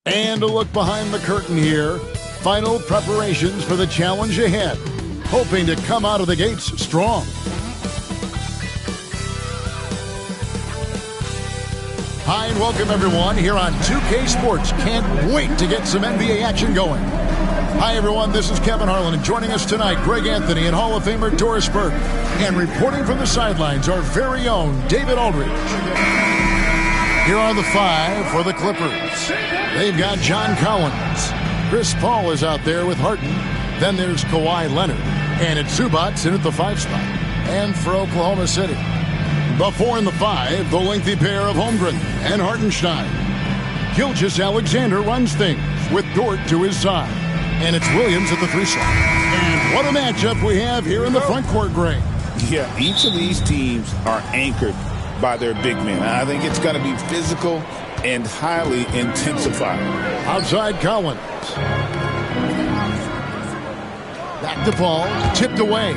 And a look behind the curtain here. Final preparations for the challenge ahead. Hoping to come out of the gates strong. Hi and welcome everyone here on 2K Sports. Can't wait to get some NBA action going. Hi everyone, this is Kevin Harlan, and joining us tonight, Greg Anthony and Hall of Famer Doris Burke. And reporting from the sidelines, our very own David Aldridge. Here are the five for the Clippers. They've got John Collins. Chris Paul is out there with Harden. Then there's Kawhi Leonard. And it's Zubats in at the 5 spot. And for Oklahoma City, the 4 and the 5, the lengthy pair of Holmgren and Hartenstein. Gilgeous-Alexander runs things with Dort to his side. And it's Williams at the 3 slot. And what a matchup we have here in the front court, Greg. Yeah, each of these teams are anchored by their big men. I think it's going to be physical and highly intensified. Outside Collins. Back to Paul. Tipped away.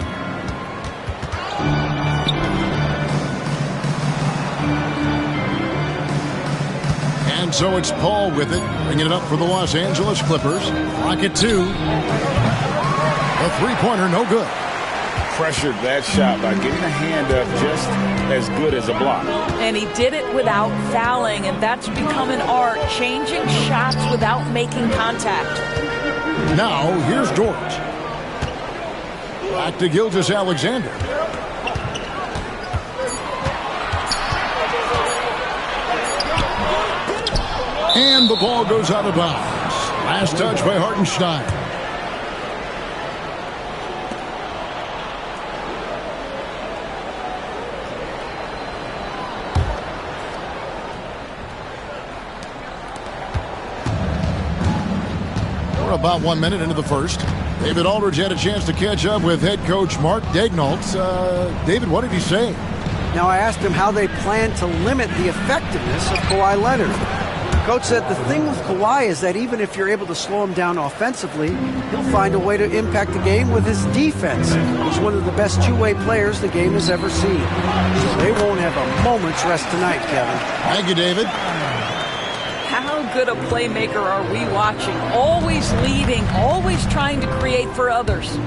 And so it's Paul with it, bringing it up for the Los Angeles Clippers. Clock at 2. A three-pointer, no good. Pressured that shot by getting a hand up just as good as a block. And he did it without fouling, and that's become an art, changing shots without making contact. Now, here's Dort. Back to Gilgeous-Alexander. And the ball goes out of bounds. Last touch by Hartenstein. We're about 1 minute into the first. David Aldridge had a chance to catch up with head coach Mark Daignault. David, what did he say? Now, I asked him how they plan to limit the effectiveness of Kawhi Leonard. Coach said the thing with Kawhi is that even if you're able to slow him down offensively, he'll find a way to impact the game with his defense. He's one of the best two-way players the game has ever seen. So they won't have a moment's rest tonight, Kevin. Thank you, David. How good a playmaker are we watching? Always leading, always trying to create for others.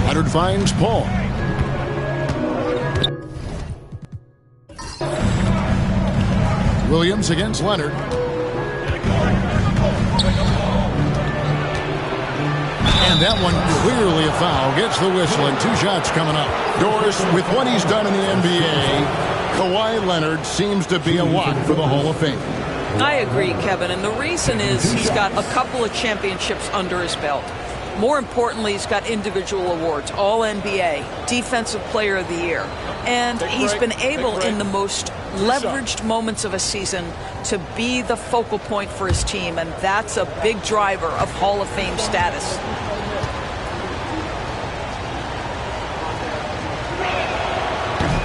Leonard finds Paul. Williams against Leonard. And that one clearly a foul. Gets the whistle and 2 shots coming up. Doris, with what he's done in the NBA, Kawhi Leonard seems to be a lock for the Hall of Fame. I agree, Kevin, and the reason is he's got a couple of championships under his belt. More importantly, he's got individual awards, All-NBA, Defensive Player of the Year. And he's been able, in the most leveraged moments of a season, to be the focal point for his team, and that's a big driver of Hall of Fame status.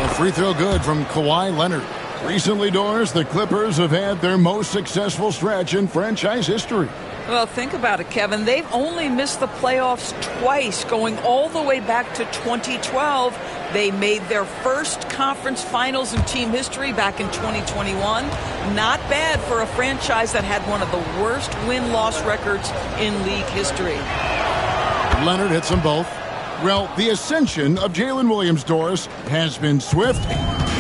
A free throw good from Kawhi Leonard. Recently, Doris, the Clippers have had their most successful stretch in franchise history. Well, think about it, Kevin. They've only missed the playoffs twice, going all the way back to 2012. They made their first conference finals in team history back in 2021. Not bad for a franchise that had one of the worst win-loss records in league history. Leonard hits them both. Well, the ascension of Jalen Williams, Doris, has been swift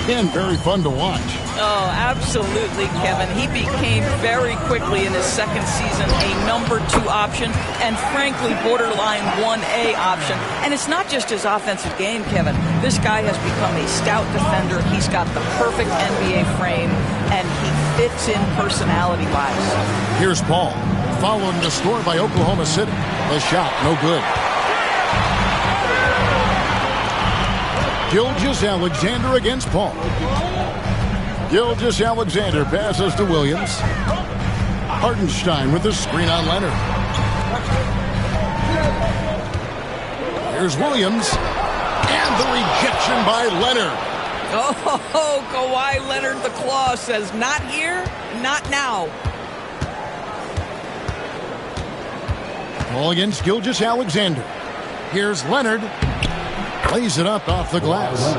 and very fun to watch. Oh, absolutely, Kevin. He became very quickly in his second season a number 2 option and, frankly, borderline 1A option. And it's not just his offensive game, Kevin. This guy has become a stout defender. He's got the perfect NBA frame, and he fits in personality-wise. Here's Paul, following the score by Oklahoma City. The shot, no good. Gilgeous-Alexander against Paul. Gilgeous-Alexander passes to Williams. Hartenstein with the screen on Leonard. Here's Williams. And the rejection by Leonard. Oh, Kawhi Leonard, the claw, says not here, not now. Ball against Gilgeous-Alexander. Here's Leonard. Lays it up off the glass.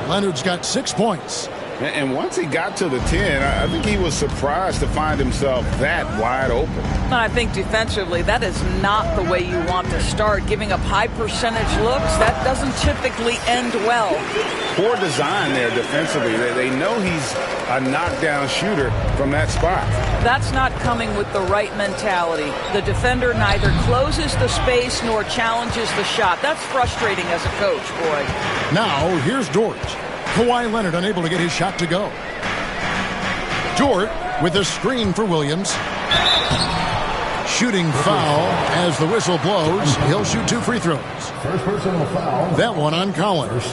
Leonard's got 6 points. And once he got to the 10, I think he was surprised to find himself that wide open. And I think defensively, that is not the way you want to start. Giving up high percentage looks, that doesn't typically end well. Poor design there defensively. They know he's a knockdown shooter from that spot. That's not coming with the right mentality. The defender neither closes the space nor challenges the shot. That's frustrating as a coach, boy. Now, here's Dort. Kawhi Leonard unable to get his shot to go. Dort with a screen for Williams. Shooting foul as the whistle blows. He'll shoot 2 free throws. First personal foul. That one on Collins.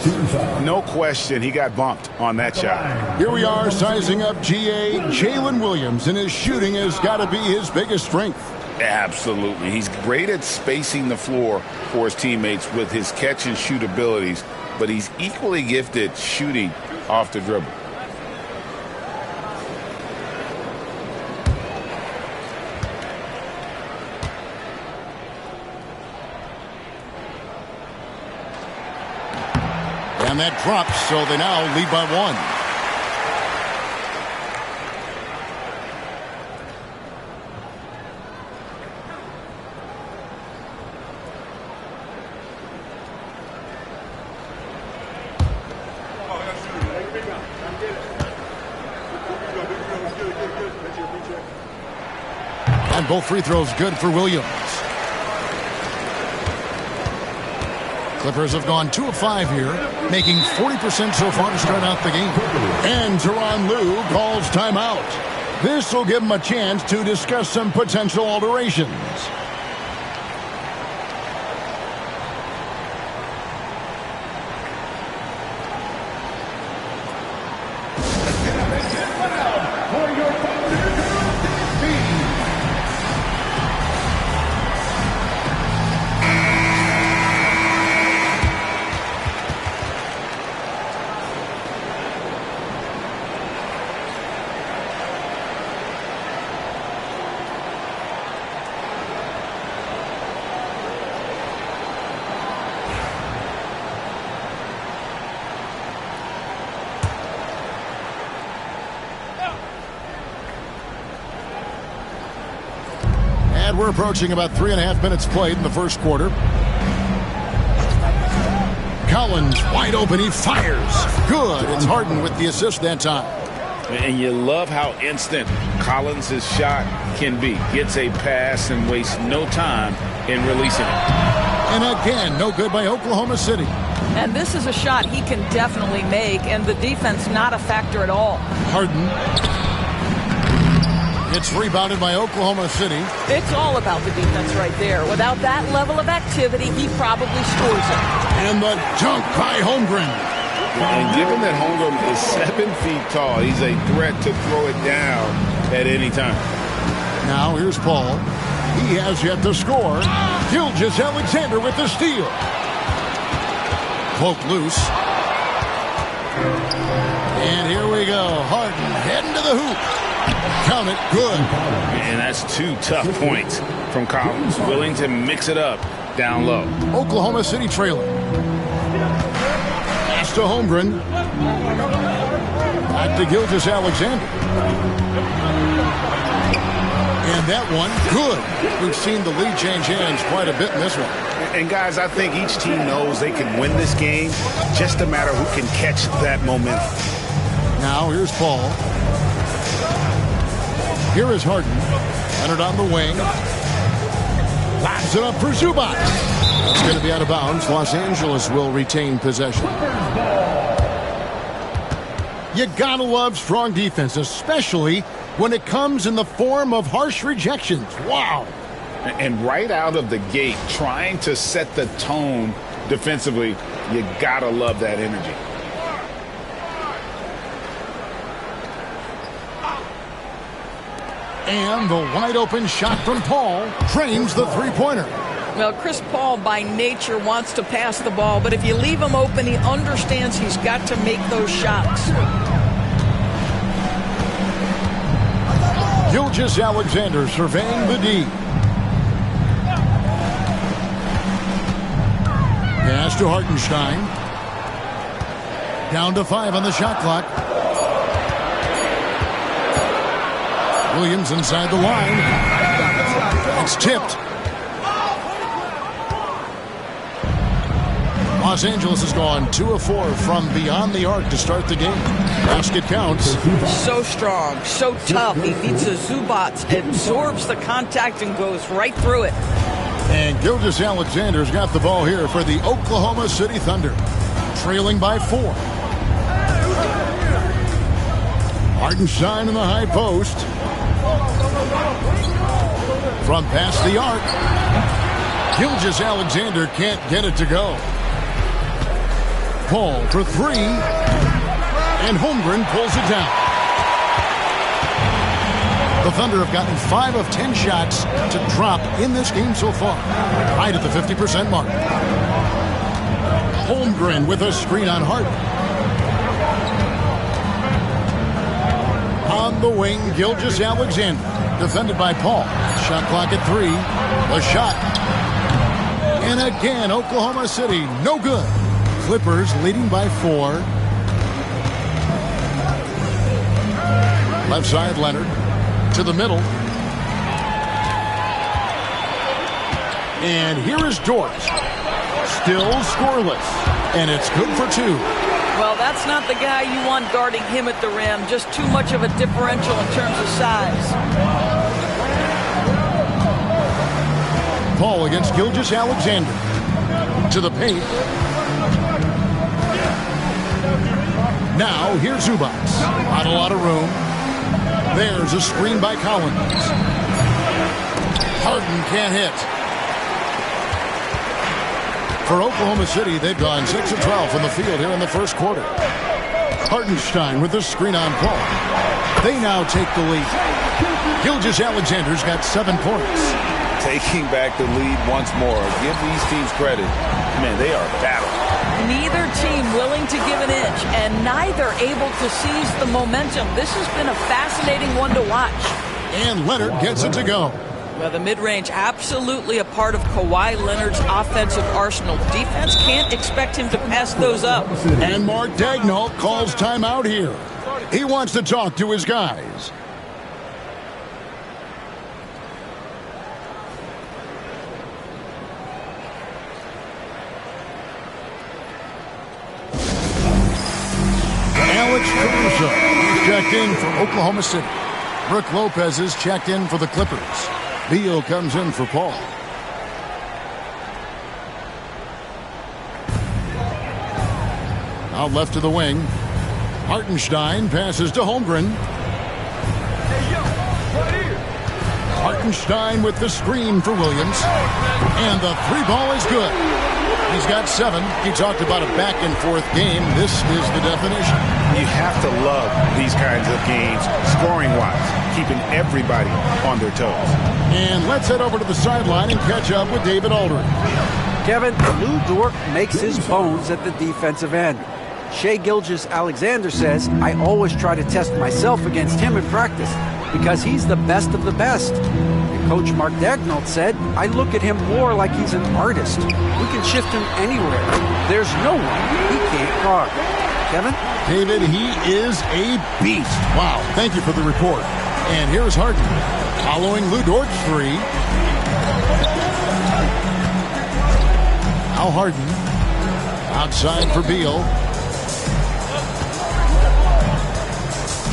No question he got bumped on that shot. Here we are sizing up GA Jalen Williams, and his shooting has got to be his biggest strength. Absolutely. He's great at spacing the floor for his teammates with his catch and shoot abilities, but he's equally gifted shooting off the dribble. And that drops, so they now lead by 1. And both free throws good for Williams. Clippers have gone 2 of 5 here, making 40% so far to start out the game. And Tyronn Lue calls timeout. This will give him a chance to discuss some potential alterations. We're approaching about 3.5 minutes played in the first quarter. Collins wide open. He fires. Good. It's Harden with the assist that time. And you love how instant Collins' shot can be. Gets a pass and wastes no time in releasing it. And again, no good by Oklahoma City. And this is a shot he can definitely make, and the defense not a factor at all. Harden. It's rebounded by Oklahoma City. It's all about the defense right there. Without that level of activity, he probably scores it. And the dunk by Holmgren. And given that Holmgren is 7 feet tall, he's a threat to throw it down at any time. Now here's Paul. He has yet to score. Gilgeous-Alexander with the steal. Poke loose. And here we go. Harden heading to the hoop. Count it. Good. And that's 2 tough points from Collins. Willing to mix it up down low. Oklahoma City trailing. Pass to Holmgren. Back to Gilgeous-Alexander. And that one, good. We've seen the lead change hands quite a bit in this one. And guys, I think each team knows they can win this game. Just a matter who can catch that momentum. Now here's Paul. Here is Harden. Leonard on the wing. Lobs it up for Zubac. It's going to be out of bounds. Los Angeles will retain possession. You gotta love strong defense, especially when it comes in the form of harsh rejections. Wow. And right out of the gate, trying to set the tone defensively, you gotta love that energy. And the wide open shot from Paul drains the three-pointer. Well, Chris Paul by nature wants to pass the ball, but if you leave him open, he understands he's got to make those shots. Gilgeous-Alexander surveying the D. Pass to Hartenstein. Down to 5 on the shot clock. Williams inside the line. It's tipped. Los Angeles has gone 2 of 4 from beyond the arc to start the game. Basket counts. So strong, so tough. He beats the Zubats, absorbs the contact, and goes right through it. And Gilgeous-Alexander's got the ball here for the Oklahoma City Thunder, trailing by 4. Hartenstein in the high post. From past the arc. Gilgeous-Alexander can't get it to go. Paul for 3. And Holmgren pulls it down. The Thunder have gotten 5 of 10 shots to drop in this game so far. Right at the 50% mark. Holmgren with a screen on Hart. On the wing, Gilgeous-Alexander. Defended by Paul. Shot clock at 3. The shot. And again, Oklahoma City, no good. Clippers leading by 4. Left side, Leonard. To the middle. And here is Dort. Still scoreless. And it's good for 2. Well, that's not the guy you want guarding him at the rim. Just too much of a differential in terms of size. Paul against Gilgeous-Alexander. To the paint. Now, here's Zubats. Not a lot of room. There's a screen by Collins. Harden can't hit. For Oklahoma City, they've gone 6 of 12 from the field here in the first quarter. Hartenstein with the screen on Paul. They now take the lead. Gilgeous-Alexander's got 7 points. Taking back the lead once more. Give these teams credit. Man, they are battling. Neither team willing to give an inch, and neither able to seize the momentum. This has been a fascinating one to watch. And Leonard gets it to go. Well, the mid-range absolutely a part of Kawhi Leonard's offensive arsenal. Defense can't expect him to pass those up. And Mark Daigneault calls timeout here. He wants to talk to his guys. Alex Caruso is checked in for Oklahoma City. Brook Lopez is checked in for the Clippers. Beal comes in for Paul. Out left to the wing. Hartenstein passes to Holmgren. Hartenstein with the screen for Williams. And the 3-ball is good. He's got 7. He talked about a back-and-forth game. This is the definition. You have to love these kinds of games, scoring-wise, keeping everybody on their toes. And let's head over to the sideline and catch up with David Aldridge. Kevin, Lou Dort makes his bones at the defensive end. Shai Gilgeous-Alexander says, I always try to test myself against him in practice because he's the best of the best. And Coach Mark Daigneault said, I look at him more like he's an artist. We can shift him anywhere. There's no one he can't guard. Kevin? David, he is a beast. Wow, thank you for the report. And here's Harden following Lou Dort's 3. Now Harden outside for Beal.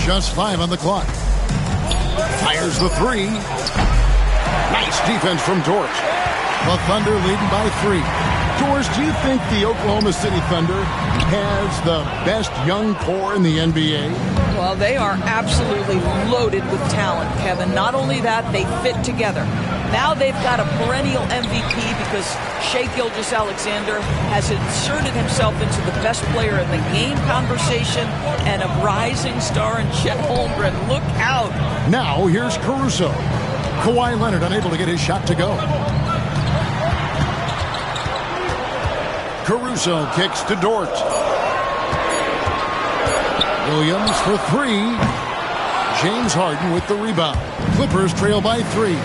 Just 5 on the clock. Fires the 3. Nice defense from Dort. The Thunder leading by 3. George, do you think the Oklahoma City Thunder has the best young core in the NBA? Well, they are absolutely loaded with talent, Kevin. Not only that, they fit together. Now they've got a perennial MVP because Shai Gilgeous-Alexander has inserted himself into the best player in the game conversation and a rising star in Chet Holmgren. Look out. Now here's Caruso. Kawhi Leonard unable to get his shot to go. Caruso kicks to Dort. Williams for 3. James Harden with the rebound. Clippers trail by 3.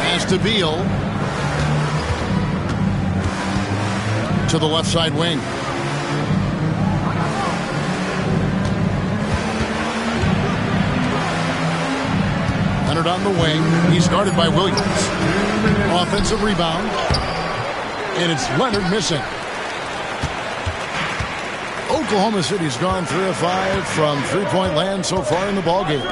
Pass to Beal. To the left side wing. Leonard on the wing. He's guarded by Williams. Offensive rebound. And it's Leonard missing. Oklahoma City's gone 3 of 5 from three-point land so far in the ballgame.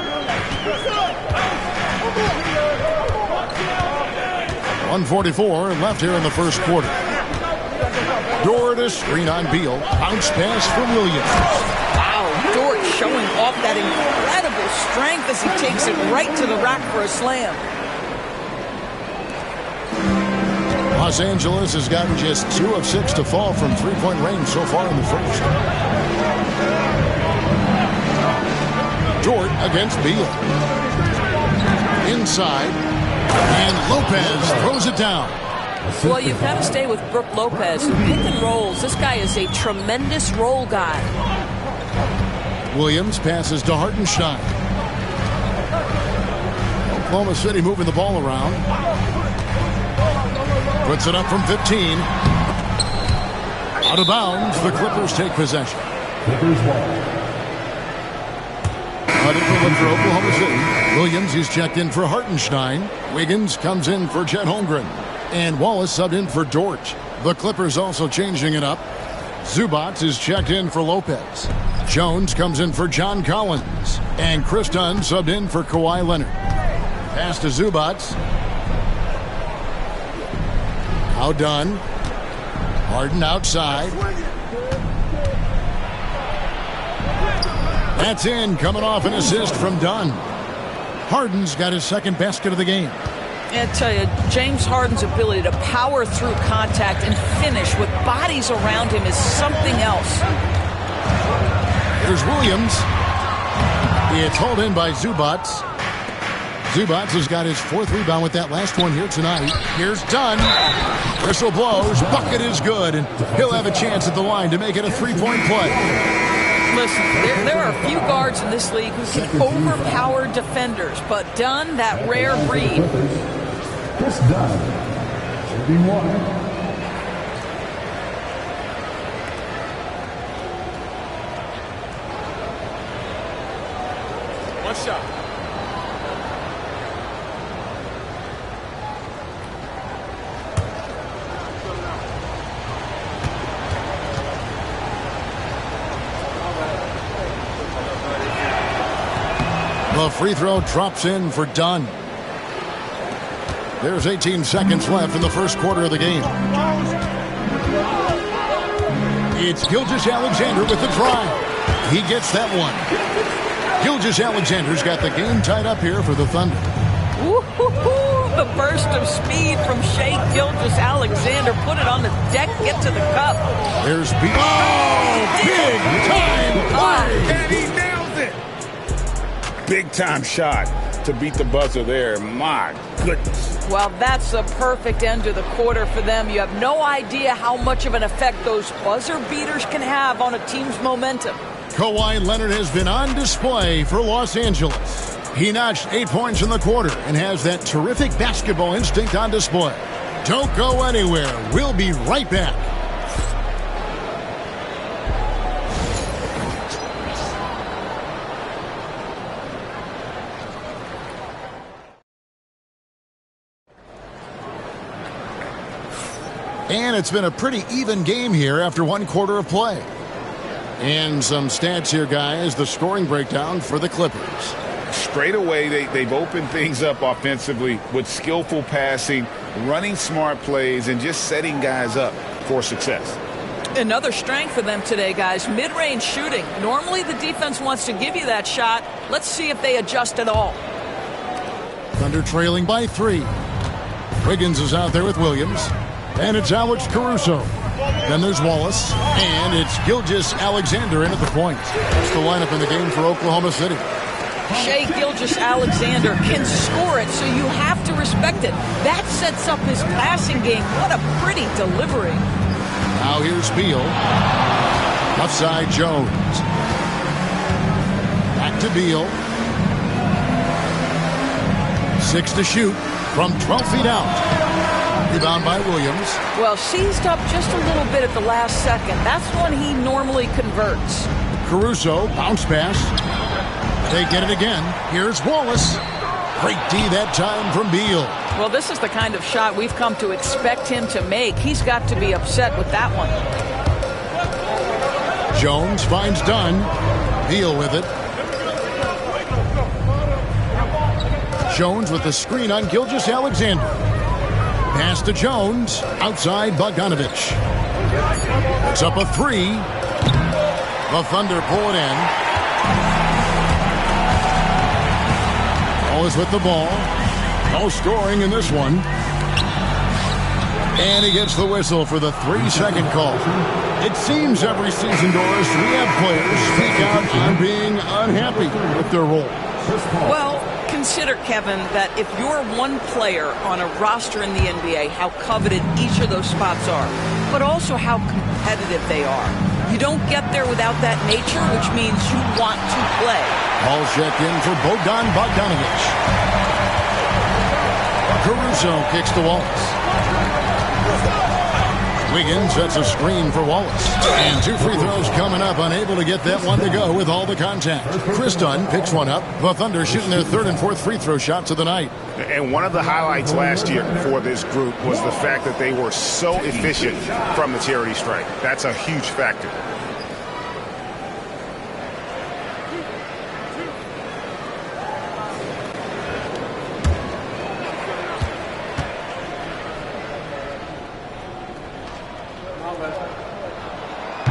1:44 left here in the first quarter. Dort a screen on Beal. Bounce pass from Williams. Wow, Dort showing off that incredible strength as he takes it right to the rack for a slam. Los Angeles has gotten just 2 of 6 to fall from three-point range so far in the first. Dort against Beal. Inside. And Lopez throws it down. Well, you've got to stay with Brook Lopez. Pick and rolls. This guy is a tremendous roll guy. Williams passes to Hartenstein. Oklahoma City moving the ball around. Puts it up from 15. Out of bounds. The Clippers take possession. Clippers ball. For Oklahoma City. Williams, he's checked in for Hartenstein. Wiggins comes in for Chet Holmgren. And Wallace subbed in for Dort. The Clippers also changing it up. Zubac is checked in for Lopez. Jones comes in for John Collins. And Chris Dunn subbed in for Kawhi Leonard. Pass to Zubac. Now Dunn. Harden outside. That's in, coming off an assist from Dunn. Harden's got his second basket of the game. I tell you, James Harden's ability to power through contact and finish with bodies around him is something else. Here's Williams. It's hauled in by Zubac. Zubac has got his 4th rebound with that last one here tonight. Here's Dunn. Whistle blows. Bucket is good. And he'll have a chance at the line to make it a 3-point play. Listen, there are a few guards in this league who can overpower defenders, but Dunn, that rare breed. Chris Dunn. Should be one. One shot. The free throw drops in for Dunn. There's 18 seconds left in the first quarter of the game. It's Gilgeous-Alexander with the try. He gets that one. Gilgeous-Alexander's got the game tied up here for the Thunder. Woo-hoo-hoo! The burst of speed from Shai Gilgeous-Alexander. Put it on the deck, get to the cup. There's big time play. And he nails it. Big time shot to beat the buzzer there. My goodness. Well, that's a perfect end to the quarter for them. You have no idea how much of an effect those buzzer beaters can have on a team's momentum. Kawhi Leonard has been on display for Los Angeles. He notched 8 points in the quarter and has that terrific basketball instinct on display. Don't go anywhere. We'll be right back. And it's been a pretty even game here after 1 quarter of play. And some stats here, guys. The scoring breakdown for the Clippers. Straight away, they've opened things up offensively with skillful passing, running smart plays, and just setting guys up for success. Another strength for them today, guys. Mid-range shooting. Normally the defense wants to give you that shot. Let's see if they adjust at all. Thunder trailing by 3. Wiggins is out there with Williams. And it's Alex Caruso. Then there's Wallace. And it's Gilgeous-Alexander in at the point. That's the lineup in the game for Oklahoma City. Shai Gilgeous-Alexander can score it, so you have to respect it. That sets up his passing game. What a pretty delivery. Now here's Beal. Left side, Jones. Back to Beal. 6 to shoot from 12 feet out. Rebound by Williams. Well, seized up just a little bit at the last second. That's when he normally converts. Caruso, bounce pass. They get it again. Here's Wallace. Great D that time from Beal. Well, this is the kind of shot we've come to expect him to make. He's got to be upset with that one. Jones finds Dunn. Beal with it. Jones with the screen on Gilgeous-Alexander. Pass to Jones. Outside Bogdanovich. It's up a three. The Thunder pull it in. Always with the ball. No scoring in this one. And he gets the whistle for the 3-second call. It seems every season, Doris, we have players speak out on being unhappy with their role. Well, consider, Kevin, that if you're one player on a roster in the NBA, how coveted each of those spots are, but also how competitive they are. You don't get there without that nature, which means you want to play. Ball check in for Bogdanovich. Caruso kicks to Wallace. Wiggins sets a screen for Wallace. And 2 free throws coming up, unable to get that one to go with all the contact. Chris Dunn picks one up. The Thunder shooting their 3rd and 4th free throw shots of the night. And one of the highlights last year for this group was the fact that they were so efficient from the charity stripe. That's a huge factor.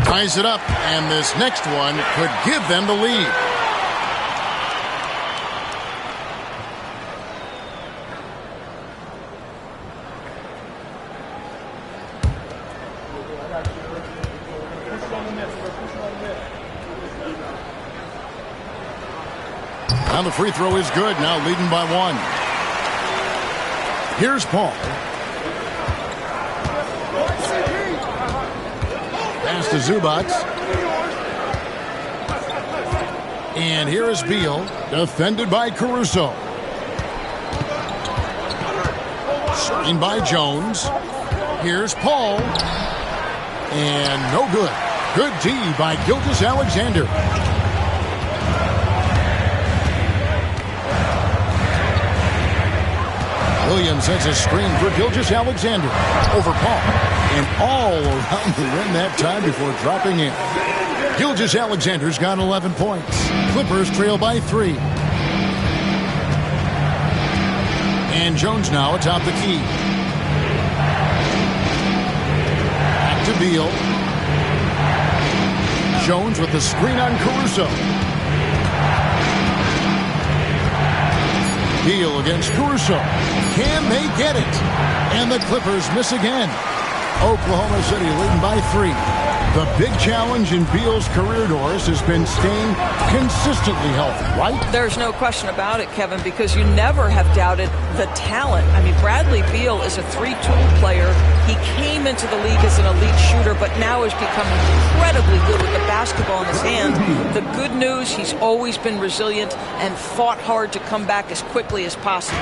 Ties it up, and this next one could give them the lead. Now the free throw is good, now leading by 1. Here's Paul. Pass to Zubac. And here is Beal, defended by Caruso. Screen by Jones. Here's Paul. And no good. Good D by Gilgeous-Alexander. Williams sets a screen for Gilgeous-Alexander over Paul. And all around the rim that time before dropping in. Gilgeous-Alexander's got 11 points. Clippers trail by 3. And Jones now atop the key. Back to Beal. Jones with the screen on Caruso. Beal against Caruso. Can they get it? And the Clippers miss again. Oklahoma City leading by 3. The big challenge in Beal's career, Doris, has been staying consistently healthy, right? There's no question about it, Kevin, because you never have doubted the talent. I mean, Bradley Beal is a 3-tool player. He came into the league as an elite shooter, but now has become incredibly good with the basketball in his hand. The good news, he's always been resilient and fought hard to come back as quickly as possible.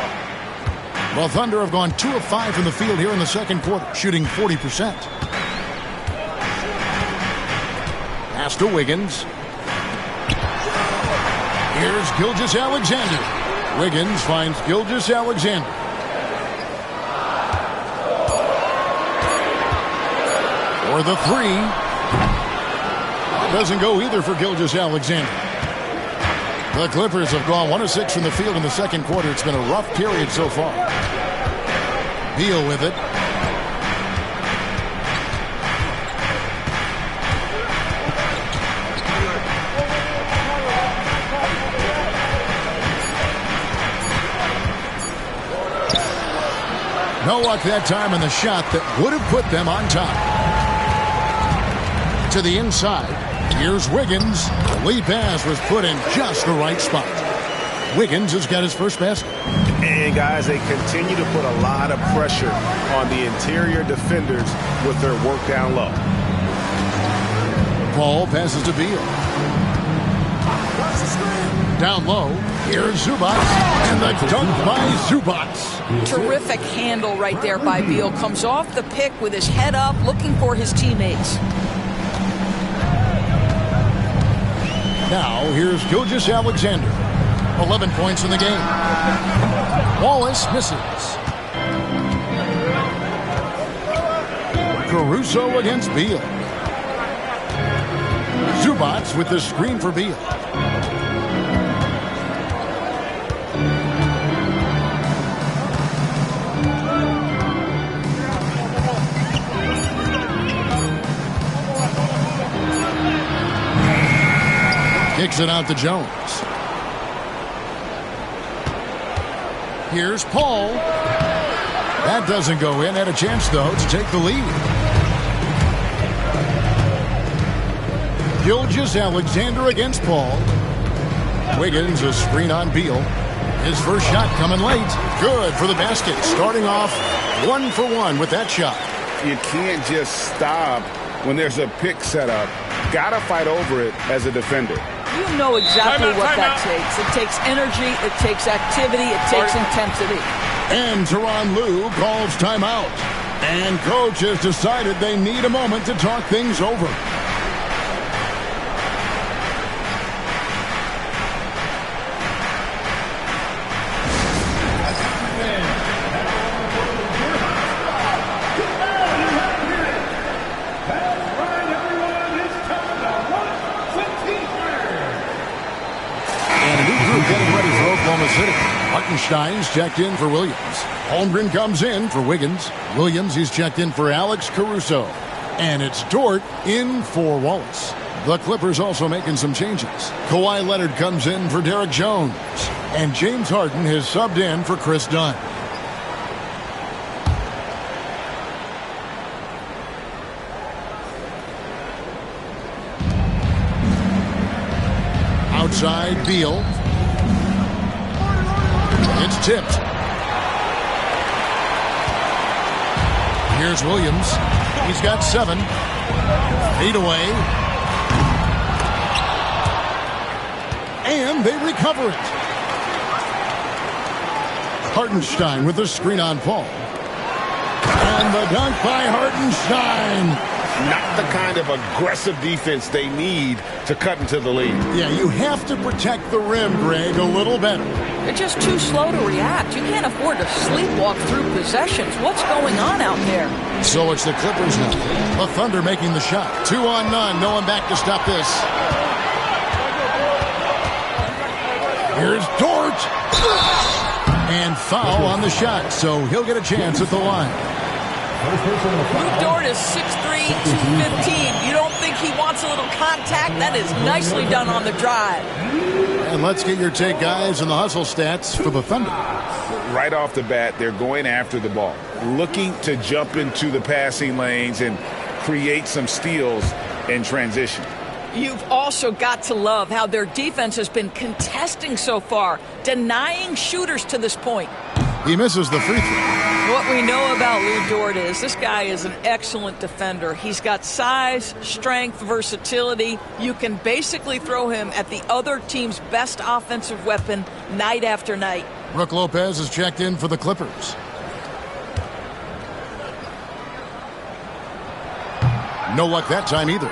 Well, Thunder have gone 2 of 5 from the field here in the second quarter, shooting 40%. Pass to Wiggins. Here's Gilgeous-Alexander. Wiggins finds Gilgeous-Alexander. For the 3. Doesn't go either for Gilgeous-Alexander. The Clippers have gone 1 of 6 from the field in the second quarter. It's been a rough period so far. Beal with it. No luck that time on the shot that would have put them on top. To the inside. Here's Wiggins. The lead pass was put in just the right spot. Wiggins has got his first basket. And, guys, they continue to put a lot of pressure on the interior defenders with their work down low. Paul passes to Beal. Down low. Here's Zubac. And the dunk by Zubac. Terrific handle right there by Beal. Comes off the pick with his head up, looking for his teammates. Now, here's Gilgeous-Alexander. 11 points in the game. Wallace misses. Caruso against Beal. Zubats with the screen for Beal. Kicks it out to Jones. Here's Paul. That doesn't go in. Had a chance, though, to take the lead. Gilgeous-Alexander against Paul. Wiggins, a screen on Beal. His first shot coming late. Good for the basket. Starting off 1 for 1 with that shot. You can't just stop when there's a pick set up. Gotta fight over it as a defender. You know exactly what that takes. It takes energy, it takes activity, it takes intensity. And Tyronn Lue calls timeout. And coach has decided they need a moment to talk things over. Hartenstein's checked in for Williams. Holmgren comes in for Wiggins. Williams, he's checked in for Alex Caruso. And it's Dort in for Wallace. The Clippers also making some changes. Kawhi Leonard comes in for Derek Jones. And James Harden has subbed in for Chris Dunn. Outside, Beal. It's tipped. Here's Williams. He's got 7. 8 away. And they recover it. Hartenstein with the screen on Paul. And the dunk by Hartenstein. Not the kind of aggressive defense they need to cut into the lead. Yeah, you have to protect the rim, Greg, a little better. They're just too slow to react. You can't afford to sleepwalk through possessions. What's going on out there? So it's the Clippers now. The Thunder making the shot. 2 on none. No one back to stop this. Here's Dort. And foul on the shot, so he'll get a chance at the line. Lou Dort is 6'3", 215. You don't think he wants a little contact? That is nicely done on the drive. And let's get your take, guys, on the hustle stats for the Thunder. Right off the bat, they're going after the ball, looking to jump into the passing lanes and create some steals in transition. You've also got to love how their defense has been contesting so far, denying shooters to this point. He misses the free throw. What we know about Lou Dort is this guy is an excellent defender. He's got size, strength, versatility. You can basically throw him at the other team's best offensive weapon night after night. Brook Lopez is checked in for the Clippers. No luck that time either.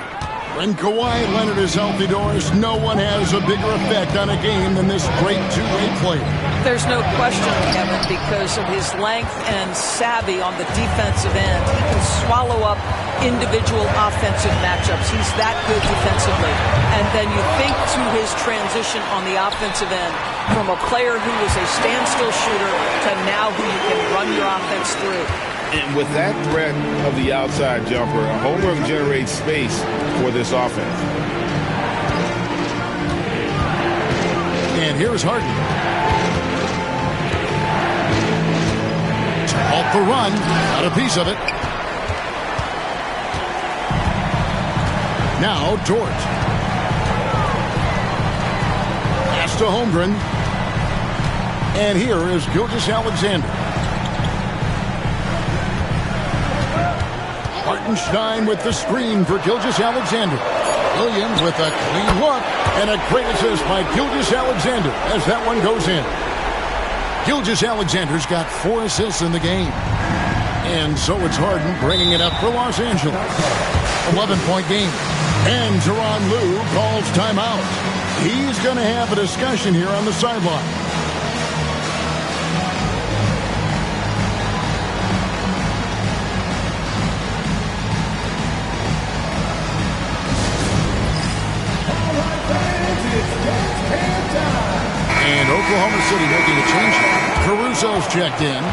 When Kawhi Leonard is healthy, Doris, no one has a bigger effect on a game than this great two-way player. There's no question, Kevin, because of his length and savvy on the defensive end. He can swallow up individual offensive matchups. He's that good defensively. And then you think to his transition on the offensive end from a player who was a standstill shooter to now who you can run your offense through. And with that threat of the outside jumper, Holmgren generates space for this offense. And here's Harden. Off the run, got a piece of it. Now Dort. Pass to Holmgren. And here is Gilgeous-Alexander. Hartenstein with the screen for Gilgeous-Alexander. Williams with a clean look. And a great assist by Gilgeous-Alexander as that one goes in. Gilgeous-Alexander's got 4 assists in the game. And so it's Harden bringing it up for Los Angeles. 11-point game. And Tyronn Lue calls timeout. He's going to have a discussion here on the sideline. And Oklahoma City making a change. Caruso's checked in.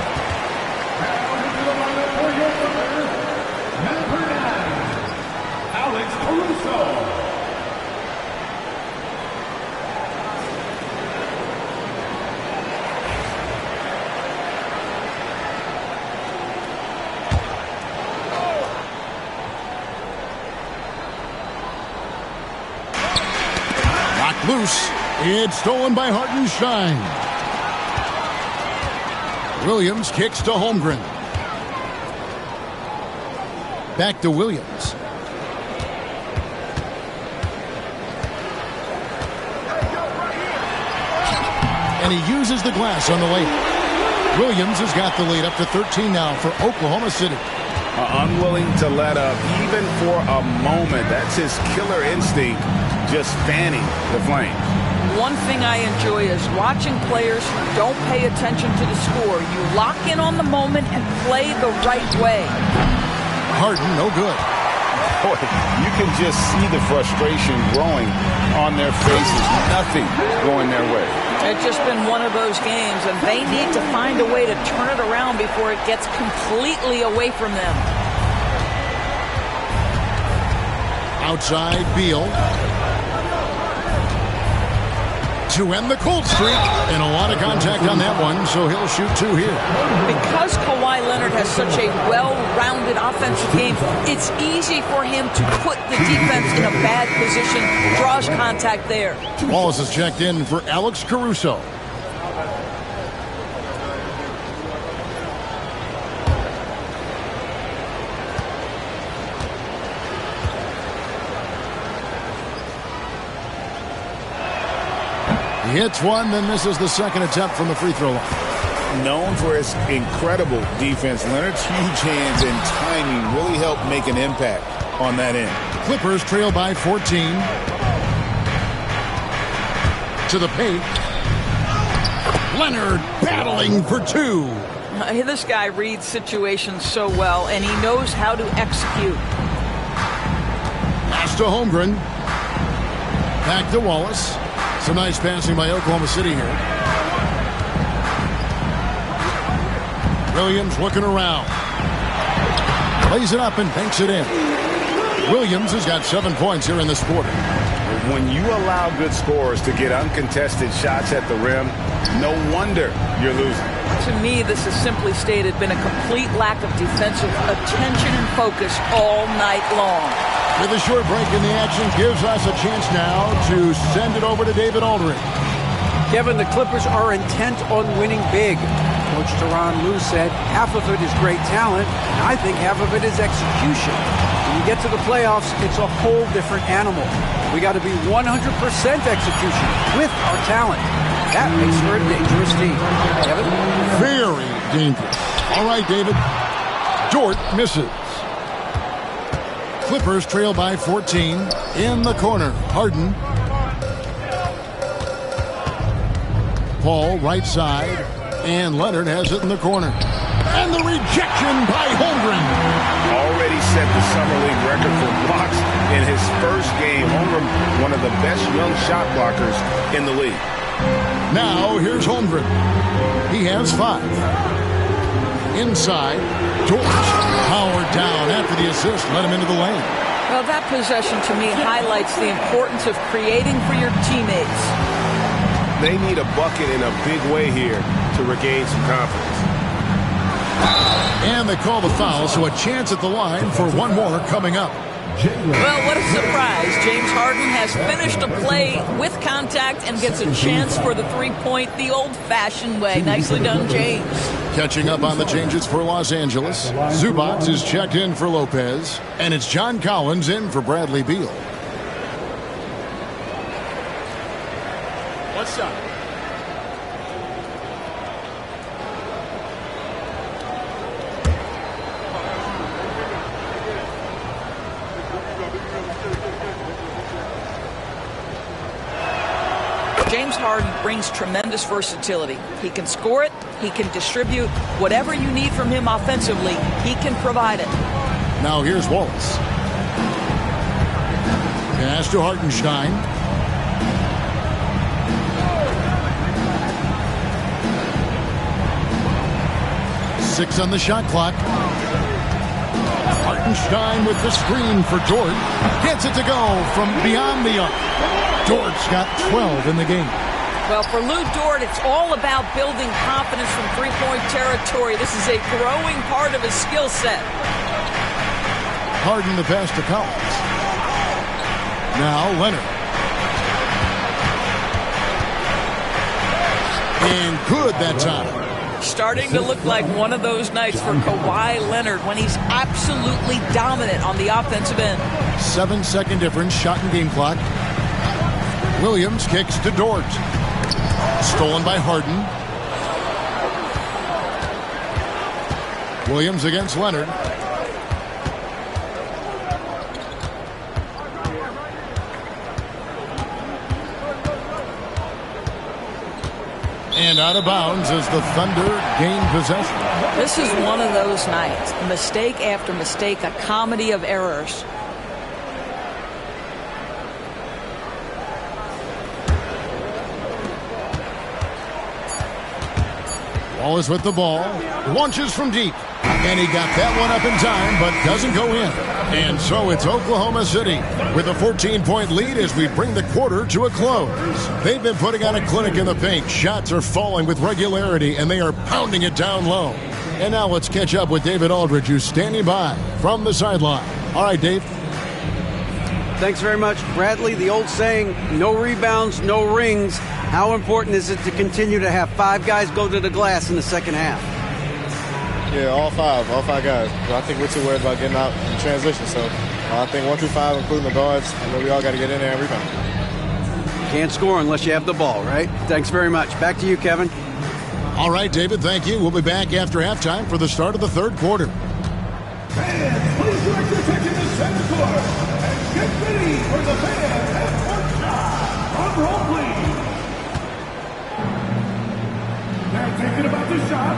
Loose. It's stolen by Hartenstein. Williams kicks to Holmgren. Back to Williams. And he uses the glass on the layup. Williams has got the lead up to 13 now for Oklahoma City. Unwilling to let up even for a moment. That's his killer instinct, just fanning the flame. One thing I enjoy is watching players who don't pay attention to the score. You lock in on the moment and play the right way. Harden, no good. Boy, you can just see the frustration growing on their faces. Nothing going their way. It's just been one of those games, and they need to find a way to turn it around before it gets completely away from them. Outside, Beal. To end the cold streak. And a lot of contact on that one, so he'll shoot two here. Because Kawhi Leonard has such a well-rounded offensive game, it's easy for him to put the defense in a bad position, draws contact there. Wallace is checked in for Alex Caruso. He hits one, then misses the second attempt from the free throw line. Known for his incredible defense, Leonard's huge hands and timing really help make an impact on that end. Clippers trail by 14. To the paint. Leonard battling for two. This guy reads situations so well, and he knows how to execute. Pass to Holmgren. Back to Wallace. Some nice passing by Oklahoma City here. Williams looking around. Lays it up and banks it in. Williams has got 7 points here in this quarter. When you allow good scorers to get uncontested shots at the rim, no wonder you're losing. To me, this has simply stated been a complete lack of defensive attention and focus all night long. With a short break in the action, gives us a chance now to send it over to David Aldridge. Kevin, the Clippers are intent on winning big. Coach Tyronn Lue said half of it is great talent, and I think half of it is execution. When you get to the playoffs, it's a whole different animal. We got to be 100% execution with our talent. That makes for a dangerous team. Kevin? Very dangerous. All right, David. Dort misses. Clippers trail by 14. In the corner, Harden. Paul, right side. And Leonard has it in the corner. And the rejection by Holmgren. Already set the Summer League record for blocks in his first game. Holmgren, one of the best young shot blockers in the league. Now, here's Holmgren. He has 5. Inside, Dort. Powered down after the assist. Let him into the lane. Well, that possession to me highlights the importance of creating for your teammates. They need a bucket in a big way here to regain some confidence. And they call the foul, so a chance at the line for one more coming up. Well, what a surprise. James Harden has finished a play with contact and gets a chance for the three-point the old-fashioned way. Nicely done, James. Catching up on the changes for Los Angeles. Zubac is checked in for Lopez. And it's John Collins in for Bradley Beal. What's up? James Harden brings tremendous versatility. He can score it, he can distribute. Whatever you need from him offensively, he can provide it. Now here's Wallace. Pass to Hartenstein. Six on the shot clock. Hartenstein with the screen for Dort. Gets it to go from beyond the arc. Dort's got 12 in the game. Well, for Lou Dort, it's all about building confidence from three-point territory. This is a growing part of his skill set. Harden the pass to Collins. Now Leonard. And good that time. Starting to look like one of those nights for Kawhi Leonard when he's absolutely dominant on the offensive end. 7-second difference, shot and game clock. Williams kicks to Dort. Stolen by Harden. Williams against Leonard. And out of bounds as the Thunder gain possession. This is one of those nights. Mistake after mistake, a comedy of errors. Wallace with the ball. Launches from deep. And he got that one up in time, but doesn't go in. And so it's Oklahoma City with a 14-point lead as we bring the quarter to a close. They've been putting on a clinic in the paint. Shots are falling with regularity, and they are pounding it down low. And now let's catch up with David Aldridge, who's standing by from the sideline. All right, Dave. Thanks very much, Bradley. The old saying, no rebounds, no rings. How important is it to continue to have five guys go to the glass in the second half? Yeah, all five guys. I think we're too worried about getting out in transition. So I think 1 through 5, including the guards, we all got to get in there and rebound. Can't score unless you have the ball, right? Thanks very much. Back to you, Kevin. All right, David, thank you. We'll be back after halftime for the start of the third quarter. Fans, please direct your attention to center court and get ready for the fans at shot. Drum roll, please. They're thinking about the shot.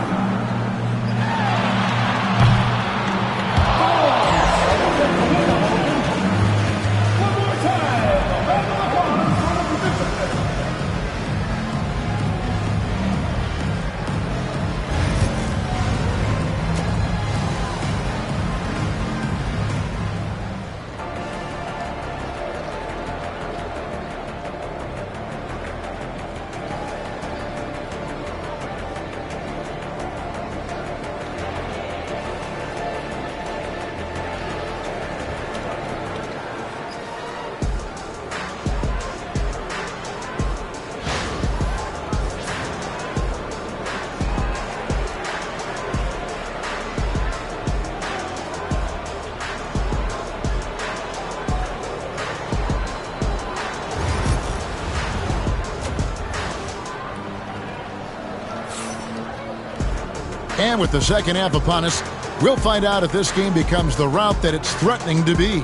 And with the second half upon us, we'll find out if this game becomes the route that it's threatening to be.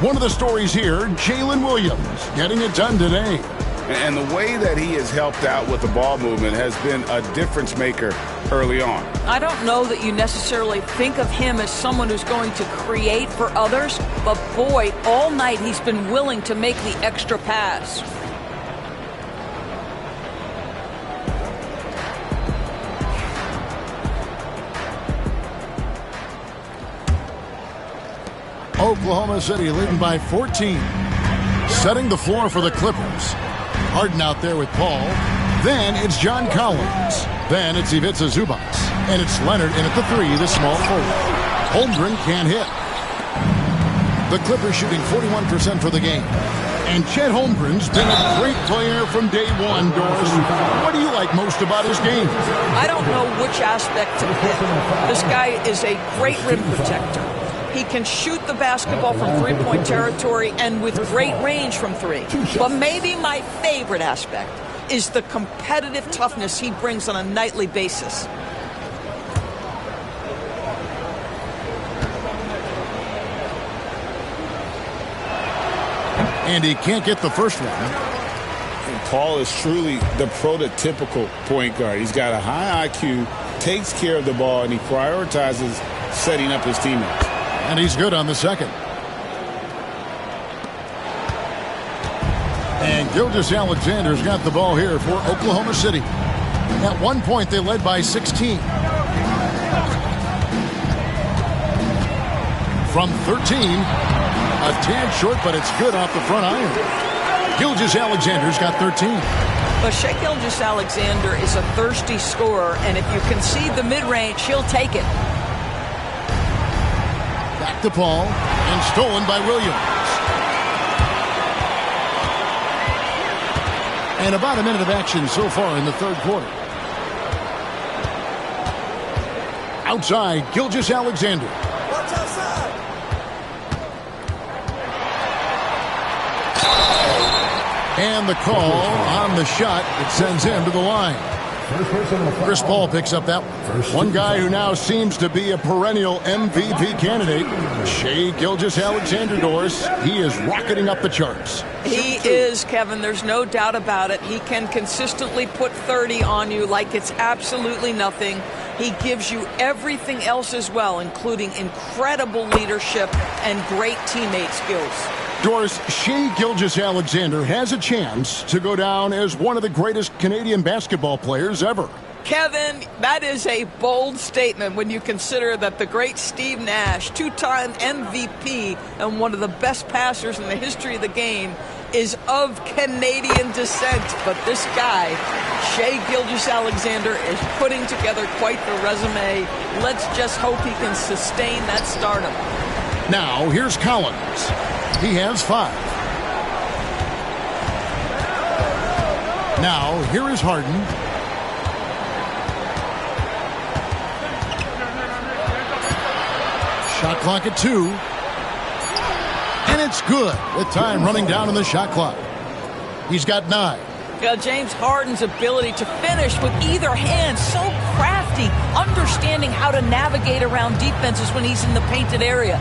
One of the stories here, Jalen Williams getting it done today. And the way that he has helped out with the ball movement has been a difference maker early on. I don't know that you necessarily think of him as someone who's going to create for others, but boy, all night he's been willing to make the extra pass. Oklahoma City leading by 14. Setting the floor for the Clippers. Harden out there with Paul. Then it's John Collins. Then it's Ivica Zubac. And it's Leonard in at the 3, the small forward. Holmgren can't hit. The Clippers shooting 41% for the game. And Chet Holmgren's been a great player from day one, Doris. What do you like most about his game? I don't know which aspect to pick. This guy is a great rim protector. He can shoot the basketball from three-point territory and with great range from three. But maybe my favorite aspect is the competitive toughness he brings on a nightly basis. And he can't get the first one. Paul is truly the prototypical point guard. He's got a high IQ, takes care of the ball, and he prioritizes setting up his teammates. And he's good on the second. And Gilgeous-Alexander's got the ball here for Oklahoma City. At one point, they led by 16. From 13, a tad short, but it's good off the front iron. Gilgeous-Alexander's got 13. But Shai Gilgeous-Alexander is a thirsty scorer, and if you concede the mid-range, he'll take it. Back to Paul, and stolen by Williams. And about a minute of action so far in the third quarter. Outside, Gilgeous-Alexander. Watch outside. And the call on the shot that sends him to the line. Chris Paul picks up that one. One guy who now seems to be a perennial MVP candidate, Shai Gilgeous-Alexander, Doris. He is rocketing up the charts. He is, Kevin. There's no doubt about it. He can consistently put 30 on you like it's absolutely nothing. He gives you everything else as well, including incredible leadership and great teammate skills. Doris, Shai Gilgeous-Alexander has a chance to go down as one of the greatest Canadian basketball players ever. Kevin, that is a bold statement when you consider that the great Steve Nash, two-time MVP and one of the best passers in the history of the game, is of Canadian descent. But this guy, Shai Gilgeous-Alexander, is putting together quite the resume. Let's just hope he can sustain that stardom. Now, here's Collins. He has 5. Now, here is Harden. Shot clock at 2. And it's good with time running down on the shot clock. He's got 9. James Harden's ability to finish with either hand, so crafty, understanding how to navigate around defenses when he's in the painted area.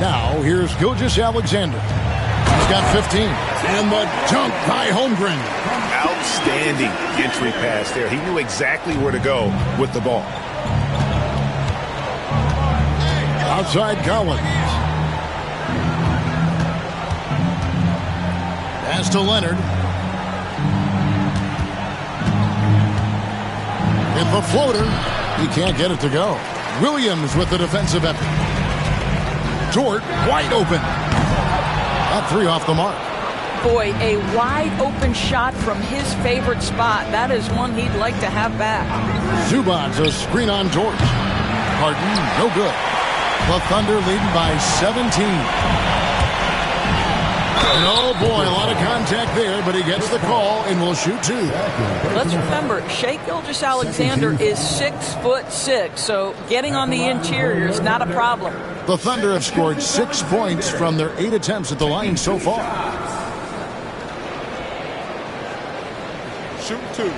Now, here's Gilgeous-Alexander. He's got 15. And the dunk by Holmgren. Outstanding entry pass there. He knew exactly where to go with the ball. Outside Collins. Pass to Leonard. With the floater. He can't get it to go. Williams with the defensive effort. Dort wide open. That 3 off the mark. Boy, a wide open shot from his favorite spot. That is one he'd like to have back. Zubac's a screen on Dort. Harden, no good. The Thunder leading by 17. And oh boy, a lot of contact there, but he gets the call and will shoot 2. Let's remember, Shai Gilgeous-Alexander is 6'6", so getting on the interior is not a problem. The Thunder have scored 6 points from their 8 attempts at the line so far. Shoot 2.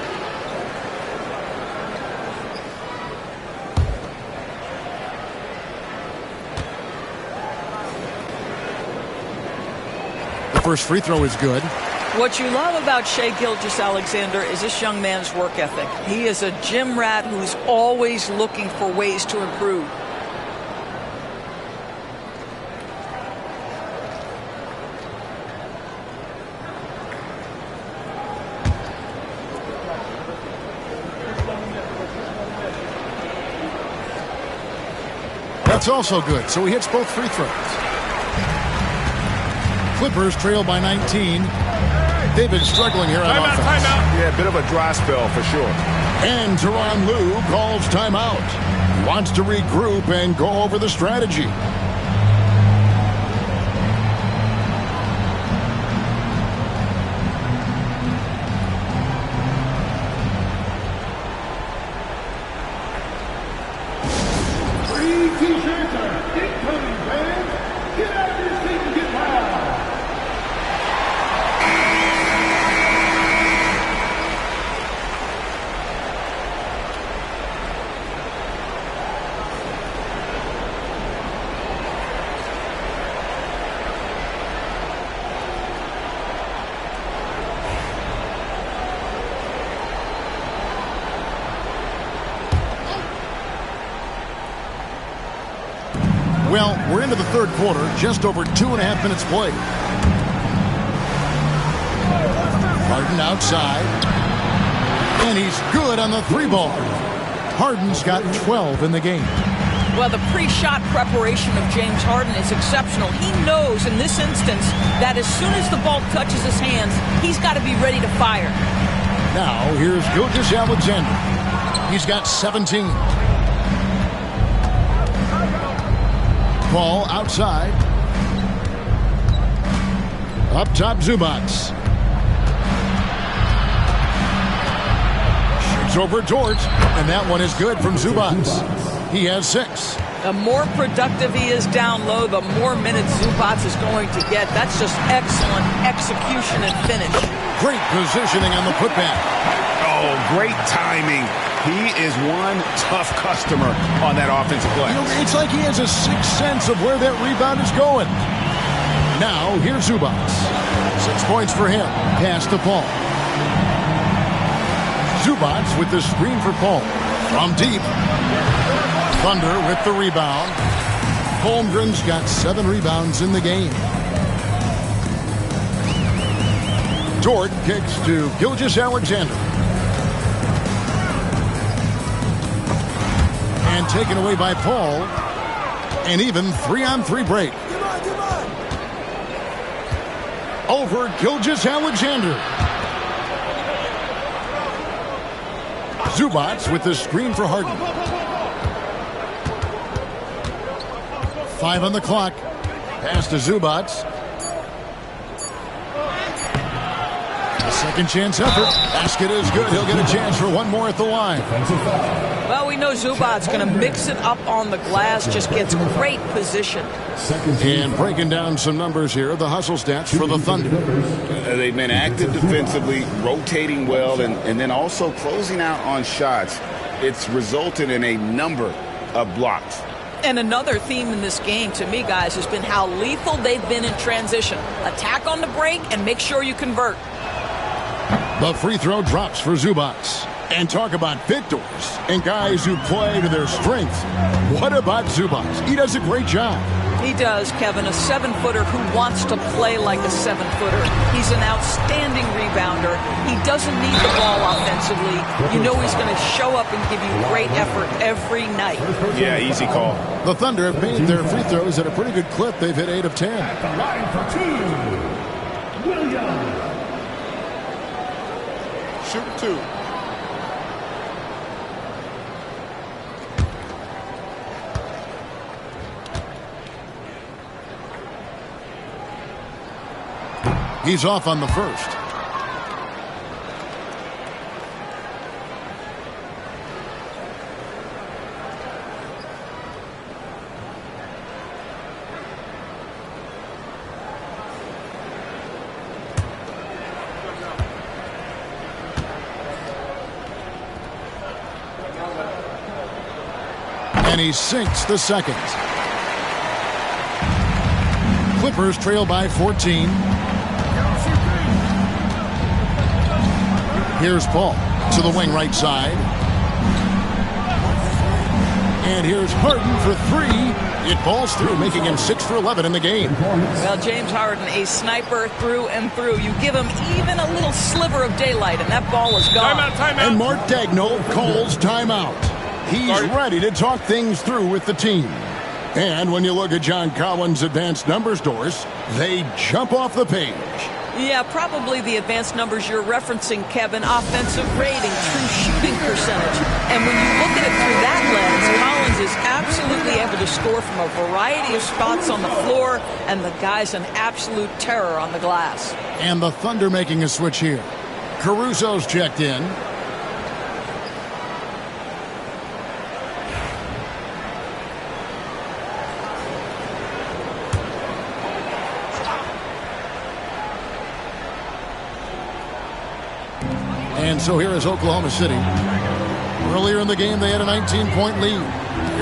The first free throw is good. What you love about Shai Gilgeous-Alexander is this young man's work ethic. He is a gym rat who's always looking for ways to improve. That's also good, so he hits both free throws. Clippers trail by 19. They've been struggling here on offense. Timeout. Yeah, a bit of a dry spell for sure. And Tyronn Lue calls timeout. Wants to regroup and go over the strategy. Well, we're into the third quarter, just over 2.5 minutes played. Harden outside. And he's good on the 3-ball. Harden's got 12 in the game. Well, the pre-shot preparation of James Harden is exceptional. He knows in this instance that as soon as the ball touches his hands, he's got to be ready to fire. Now, here's Gilgeous-Alexander. He's got 17. Ball outside. Up top, Zubac. Shoots over Dort, and that one is good from Zubac. He has 6. The more productive he is down low, the more minutes Zubac is going to get. That's just excellent execution and finish. Great positioning on the putback. Oh, great timing. He is one tough customer on that offensive play. You know, it's like he has a sixth sense of where that rebound is going. Now, here's Zubac. 6 points for him. Pass to Paul. Zubac with the screen for Paul. From deep. Thunder with the rebound. Holmgren's got 7 rebounds in the game. Dort kicks to Gilgeous-Alexander. And taken away by Paul. An even 3-on-3 break. Over Gilgeous-Alexander. Zubac with the screen for Harden. 5 on the clock. Pass to Zubac. A second chance effort. Basket is good. He'll get a chance for one more at the line. Well, we know Zubac's going to mix it up on the glass. Just gets great position. And breaking down some numbers here, the hustle stats for the Thunder. They've been active defensively, rotating well, and then also closing out on shots. It's resulted in a number of blocks. And another theme in this game, to me, guys, has been how lethal they've been in transition. Attack on the break and make sure you convert. The free throw drops for Zubac. And talk about victors and guys who play to their strengths. What about Zubac? He does a great job. He does, Kevin, a 7-footer who wants to play like a 7-footer. He's an outstanding rebounder. He doesn't need the ball offensively. You know he's going to show up and give you great effort every night. Yeah, easy call. The Thunder have made their free throws at a pretty good clip. They've hit 8 of 10. At the line for 2, Williams. Shoot 2. He's off on the first. And he sinks the second. Clippers trail by 14. Here's Paul to the wing right side. And here's Harden for 3. It falls through, making him 6 for 11 in the game. Well, James Harden, a sniper through and through. You give him even a little sliver of daylight, and that ball is gone. Timeout. And Mark Daigneault calls timeout. He's ready to talk things through with the team. And when you look at John Cowan's advanced numbers, Doris, they jump off the page. Yeah, probably the advanced numbers you're referencing, Kevin. Offensive rating, true shooting percentage. And when you look at it through that lens, Collins is absolutely able to score from a variety of spots on the floor, and the guy's an absolute terror on the glass. And the Thunder making a switch here. Caruso's checked in. And so here is Oklahoma City. Earlier in the game, they had a 19-point lead.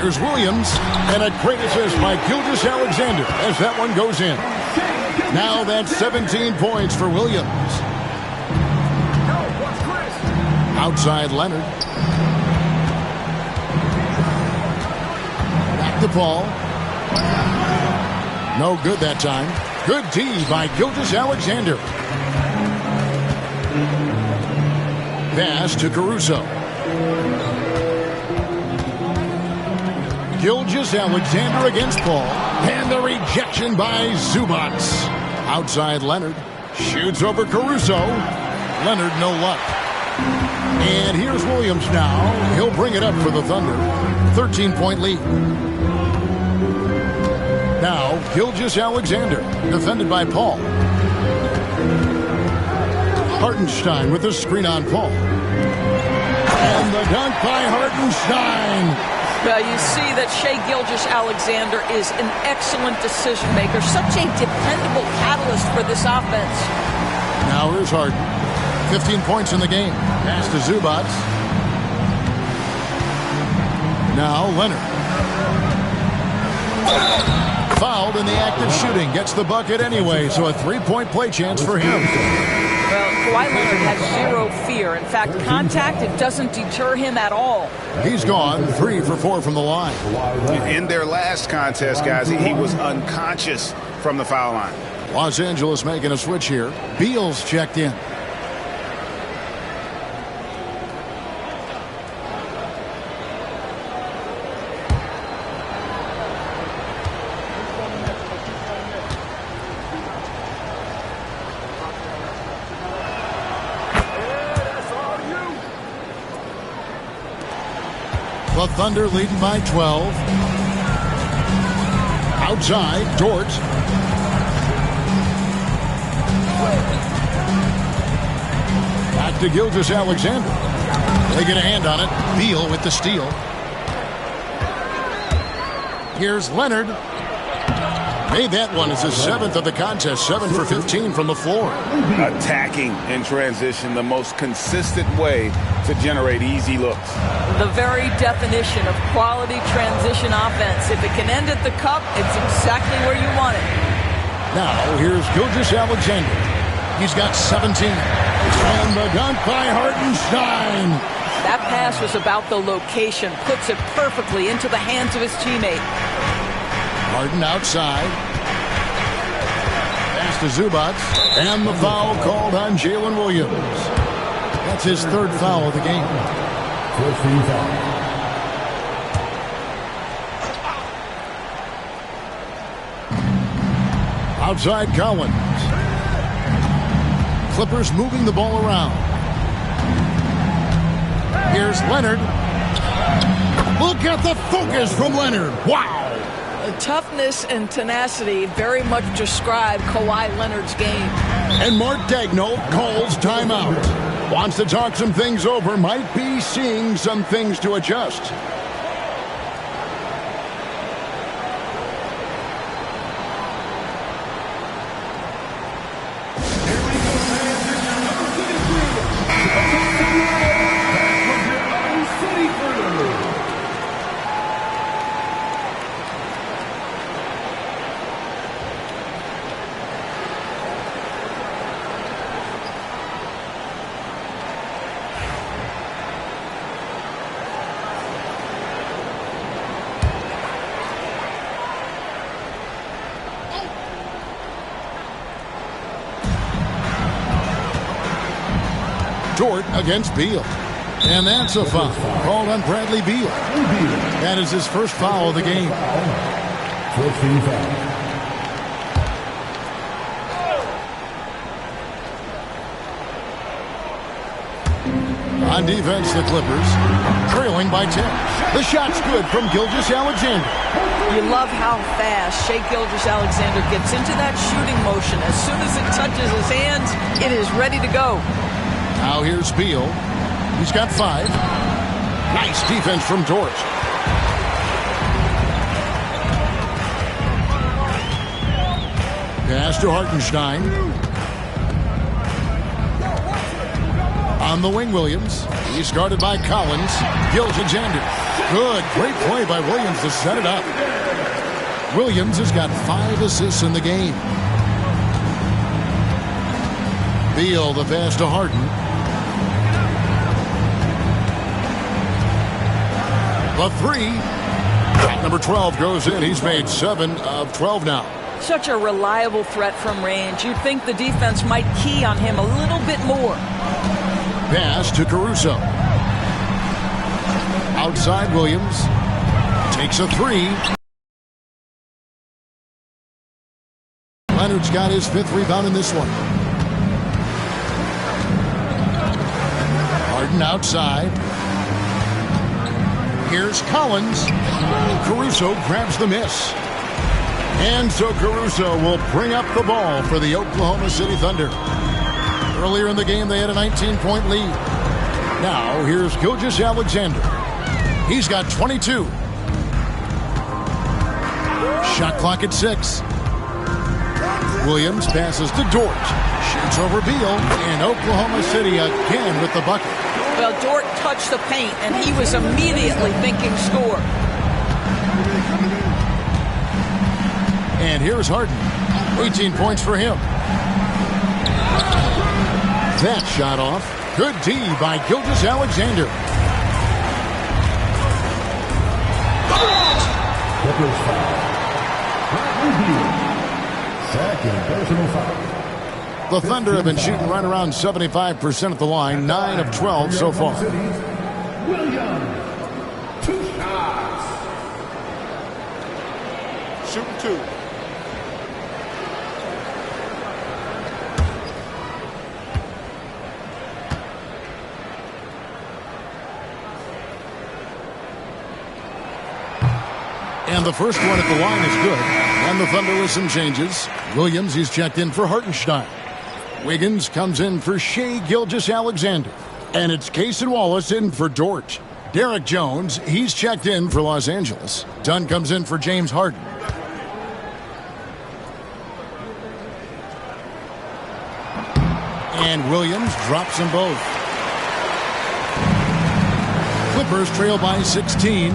Here's Williams, and a great assist by Gilgeous-Alexander as that one goes in. Now that's 17 points for Williams. Outside Leonard. Back to Paul. No good that time. Good D by Gilgeous-Alexander. Pass to Caruso. Gilgeous-Alexander against Paul. And the rejection by Zubac. Outside Leonard. Shoots over Caruso. Leonard, no luck. And here's Williams now. He'll bring it up for the Thunder. 13-point lead. Now, Gilgeous-Alexander, defended by Paul. Hartenstein with the screen on Paul. And the dunk by Hartenstein. You see that Shai Gilgeous-Alexander is an excellent decision maker. Such a dependable catalyst for this offense. Now here's Harden. 15 points in the game. Pass to Zubac. Now Leonard. Fouled in the act of shooting. Gets the bucket anyway, so a three-point play chance for him. Well, Kawhi Leonard has zero fear. In fact, contact, it doesn't deter him at all. He's gone 3 for 4 from the line. In their last contest, guys, he was unconscious from the foul line. Los Angeles making a switch here. Beal's checked in. The Thunder leading by 12. Outside, Dort. Back to Gilgeous-Alexander. They get a hand on it. Beal with the steal. Here's Leonard. Made that one as his 7th of the contest. 7 for 15 from the floor. Attacking in transition, the most consistent way to generate easy looks. The very definition of quality transition offense. If it can end at the cup, it's exactly where you want it. Now, here's Gilgeous-Alexander. He's got 17. And the dunk by Hartenstein. That pass was about the location. Puts it perfectly into the hands of his teammate. Harden outside. Pass to Zubac. And the foul called on Jalen Williams. That's his 3rd foul of the game. Outside Collins. Clippers moving the ball around. Here's Leonard. Look at the focus from Leonard. Wow. Toughness and tenacity very much describe Kawhi Leonard's game. And Mark Daigneault calls timeout. Wants to talk some things over. Might be seeing some things to adjust. Dort against Beal. And that's a foul called on Bradley Beal. That is his 1st foul of the game. On defense, the Clippers trailing by 10. The shot's good from Gilgeous-Alexander. You love how fast Shai Gilgeous-Alexander gets into that shooting motion. As soon as it touches his hands, it is ready to go. Now here's Beal. He's got 5. Nice defense from Dort. Pass to Hartenstein. On the wing, Williams. He's guarded by Collins. Gilgeous-Alexander. Good. Great play by Williams to set it up. Williams has got 5 assists in the game. Beal, the pass to Harden. The 3. Shot number 12 goes in. He's made 7 of 12 now. Such a reliable threat from range. You'd think the defense might key on him a little bit more. Pass to Caruso. Outside Williams. Takes a 3. Leonard's got his 5th rebound in this one. Harden outside. Here's Collins. Caruso grabs the miss. And so Caruso will bring up the ball for the Oklahoma City Thunder. Earlier in the game, they had a 19-point lead. Now, here's Gilgeous-Alexander. He's got 22. Shot clock at 6. Williams passes to Dort. Shoots over Beal. And Oklahoma City again with the bucket. Well, Dort touched the paint, and he was immediately thinking score. And here's Harden. 18 points for him. That shot off. Good D by Gilgeous-Alexander. Second personal foul. The Thunder have been shooting right around 75% at the line, 9 of 12 so far. Williams, 2 shots. Shooting 2. And the first one at the line is good. And the Thunder with some changes. Williams, he's checked in for Hartenstein. Wiggins comes in for Shai Gilgeous-Alexander. And it's Cason Wallace in for Dort. Derek Jones, he's checked in for Los Angeles. Dunn comes in for James Harden. And Williams drops them both. Clippers trail by 16.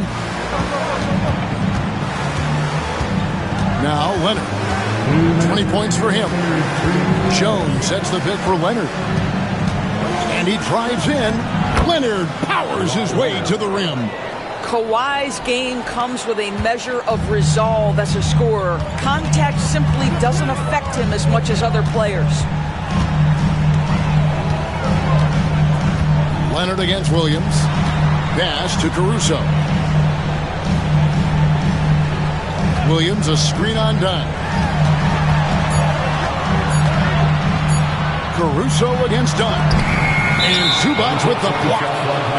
Now Leonard. 20 points for him. Jones sets the pick for Leonard. And he drives in. Leonard powers his way to the rim. Kawhi's game comes with a measure of resolve as a scorer. Contact simply doesn't affect him as much as other players. Leonard against Williams. Pass to Caruso. Williams, a screen on Dunn. Caruso against Dunn. And Zubac with the block.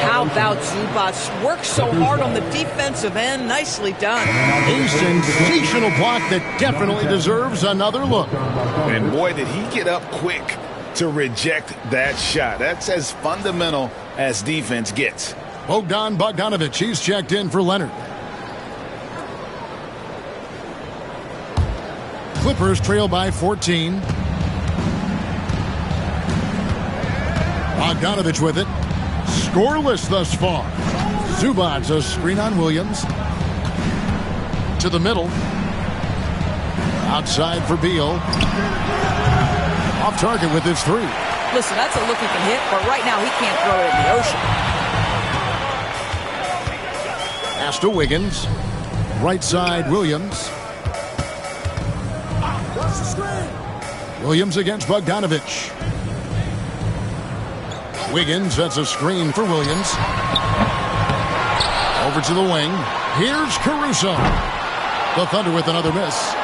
How about Zubac? Works so hard on the defensive end. Nicely done. A sensational block that definitely deserves another look. And boy, did he get up quick to reject that shot. That's as fundamental as defense gets. Bogdanovich, he's checked in for Leonard. Clippers trail by 14. Bogdanovich with it. Scoreless thus far. Zubac, a screen on Williams. To the middle. Outside for Beal. Off target with his 3. Listen, that's a look he can hit, but right now he can't throw it in the ocean. Pass to Wiggins. Right side, Williams. Williams against Bogdanovich. Wiggins, that's a screen for Williams. Over to the wing. Here's Caruso. The Thunder with another miss.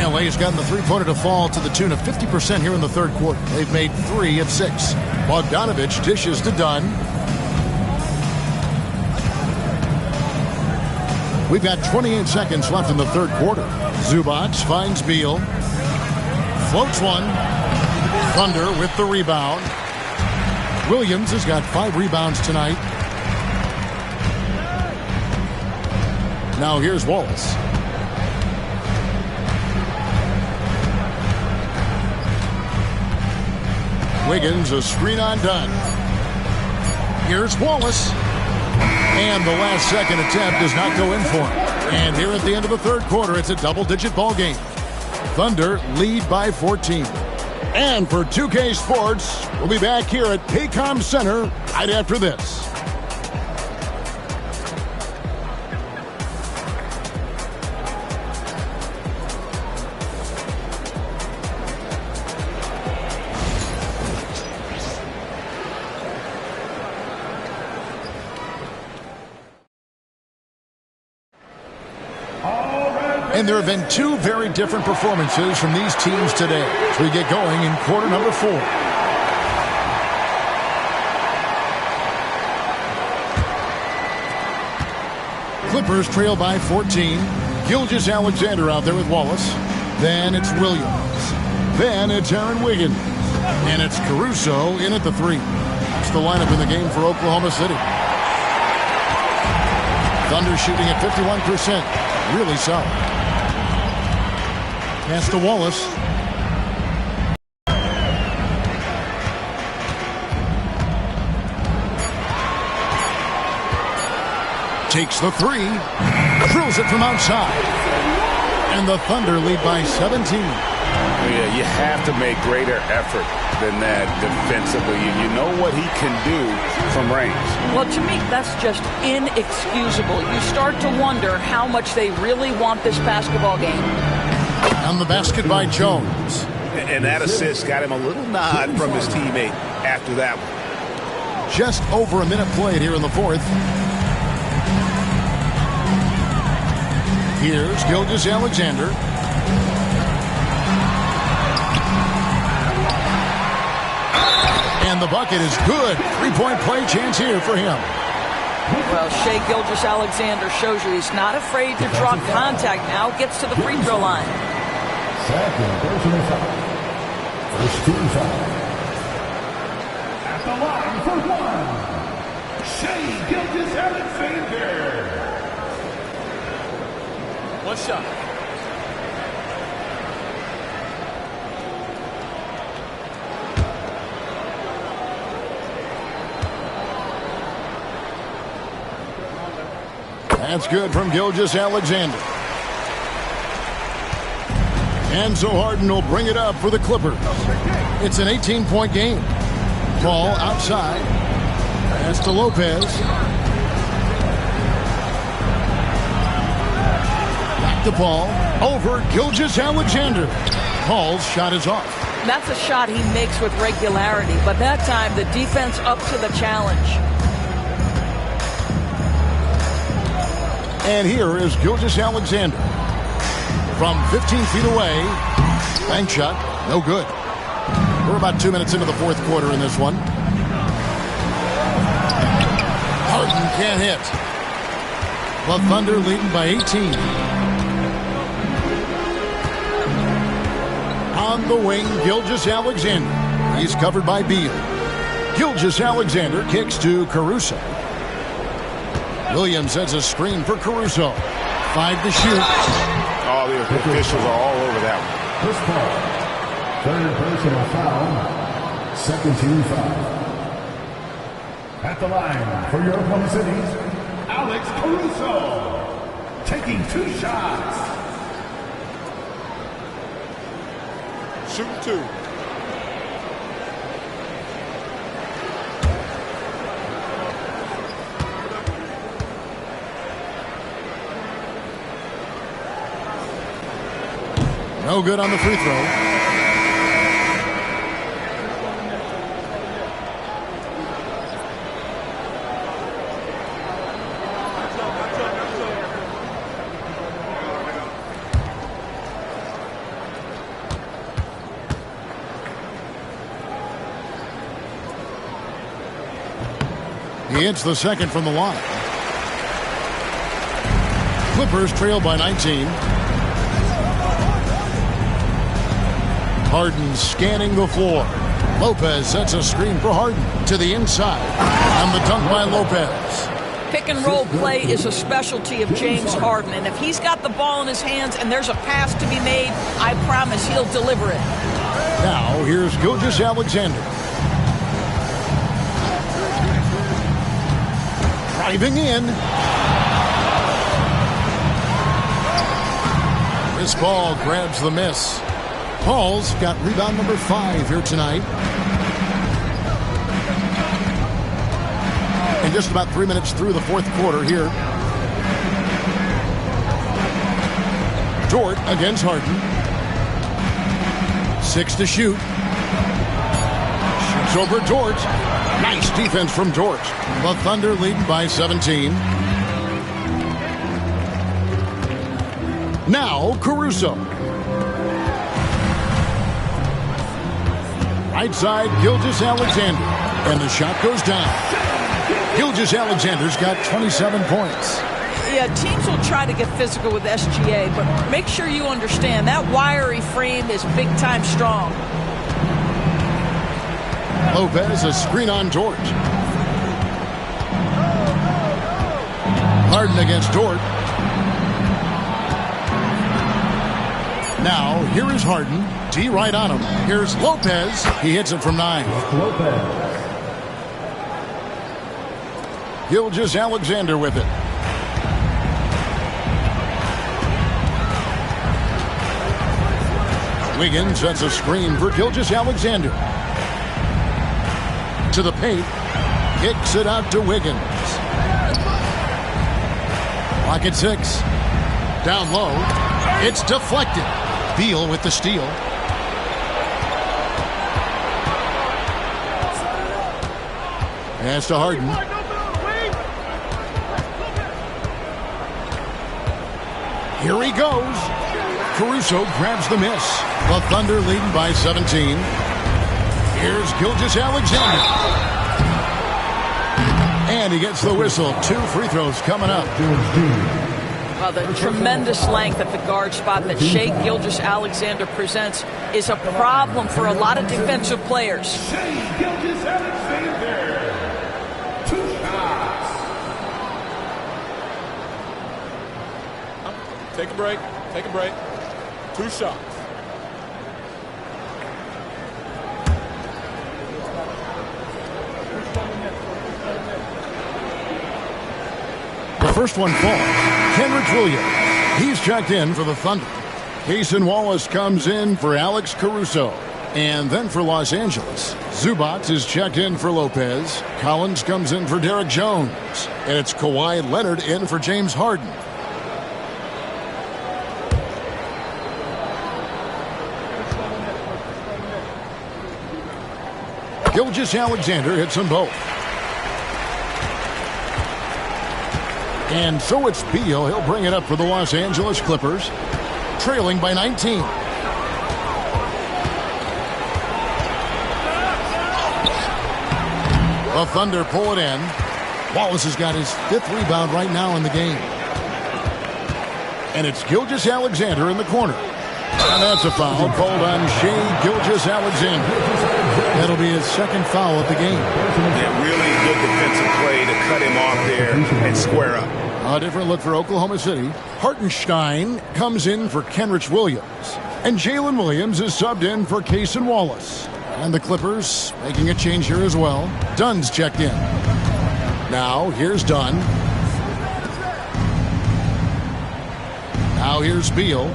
LA's gotten the three-pointer to fall to the tune of 50% here in the third quarter. They've made 3 of 6. Bogdanovich dishes to Dunn. We've got 28 seconds left in the third quarter. Zubac finds Beal. Floats one. Thunder with the rebound. Williams has got 5 rebounds tonight. Now here's Wallace. Wiggins, a screen on Dunn. Here's Wallace. And the last second attempt does not go in for him. And here at the end of the third quarter, it's a double-digit ball game. Thunder lead by 14. And for 2K Sports, we'll be back here at Paycom Center right after this. And there have been two very different performances from these teams today as we get going in quarter number 4. Clippers trail by 14. Gilgeous-Alexander out there with Wallace. Then it's Williams. Then it's Aaron Wiggins. And it's Caruso in at the 3. That's the lineup in the game for Oklahoma City. Thunder shooting at 51%. Really solid. Pass to Wallace. Takes the 3. Drills it from outside. And the Thunder lead by 17. Yeah, you have to make greater effort than that defensively. You know what he can do from range. Well, to me, that's just inexcusable. You start to wonder how much they really want this basketball game. On the basket by Jones. And that assist got him a little nod from his teammate after that one. Just over a minute played here in the 4th. Here's Gilgeous-Alexander. And the bucket is good. 3-point play chance here for him. Well, Shai Gilgeous-Alexander shows you he's not afraid to draw contact now. Gets to the free throw line. Second personal foul. First team foul. At the line for 1. Shai Gilgeous-Alexander. One shot. That's good from Gilgeous-Alexander. And so Harden will bring it up for the Clippers. It's an 18-point game. Ball outside. Pass to Lopez. Back to Paul. Over Gilgeous-Alexander. Paul's shot is off. That's a shot he makes with regularity, but that time the defense up to the challenge. And here is Gilgeous-Alexander. From 15 feet away. Bank shot. No good. We're about 2 minutes into the 4th quarter in this one. Harden can't hit. The Thunder leading by 18. On the wing, Gilgeous-Alexander. He's covered by Beal. Gilgeous-Alexander kicks to Caruso. Williams sets a screen for Caruso. 5 to shoot. Oh, the officials are all over that one. Chris Paul. Third personal foul. Second team foul. At the line for your Oklahoma City's Alex Caruso. Taking 2 shots. Shoot 2. No good on the free throw. He hits the second from the line. Clippers trail by 19. Harden scanning the floor. Lopez sets a screen for Harden to the inside. And the dunk by Lopez. Pick and roll play is a specialty of James Harden, and if he's got the ball in his hands and there's a pass to be made, I promise he'll deliver it. Now here's Gilgeous-Alexander. Driving in. Chris Paul grabs the miss. Paul's got rebound number 5 here tonight. And just about 3 minutes through the 4th quarter here. Dort against Harden. 6 to shoot. Shoots over Dort. Nice defense from Dort. The Thunder leading by 17. Now Caruso. Right side, Gilgeous-Alexander. And the shot goes down. Gilgeous-Alexander's got 27 points. Yeah, teams will try to get physical with SGA, but make sure you understand that wiry frame is big-time strong. Lopez, a screen on Dort. Harden against Dort. Now, here is Harden. D right on him. Here's Lopez. He hits it from 9. Gilgeous-Alexander with it. Wiggins sets a screen for Gilgeous-Alexander. To the paint. Kicks it out to Wiggins. Clock at 6. Down low. It's deflected. Beal with the steal. Pass to Harden. Here he goes. Caruso grabs the miss. The Thunder leading by 17. Here's Gilgeous-Alexander. And he gets the whistle. 2 free throws coming up. The tremendous length at the guard spot that Shai Gilgeous-Alexander presents is a problem for a lot of defensive players. Shai Gilgeous-Alexander. 2 shots. Take a break. Take a break. 2 shots. The first one falls. Kenrich Williams. He's checked in for the Thunder. Cason Wallace comes in for Alex Caruso. And then for Los Angeles, Zubac is checked in for Lopez. Collins comes in for Derek Jones. And it's Kawhi Leonard in for James Harden. Gilgeous-Alexander hits them both. And so it's Beal. He'll bring it up for the Los Angeles Clippers, trailing by 19. The Thunder pull it in. Wallace has got his 5th rebound right now in the game. And it's Gilgeous-Alexander in the corner. And that's a foul called on Shai Gilgeous-Alexander. That'll be his 2nd foul of the game. Yeah, really good defensive play to cut him off there and square up. A different look for Oklahoma City. Hartenstein comes in for Kenrich Williams. And Jalen Williams is subbed in for Cason Wallace. And the Clippers making a change here as well. Dunn's checked in. Now, here's Dunn. Now here's Beal.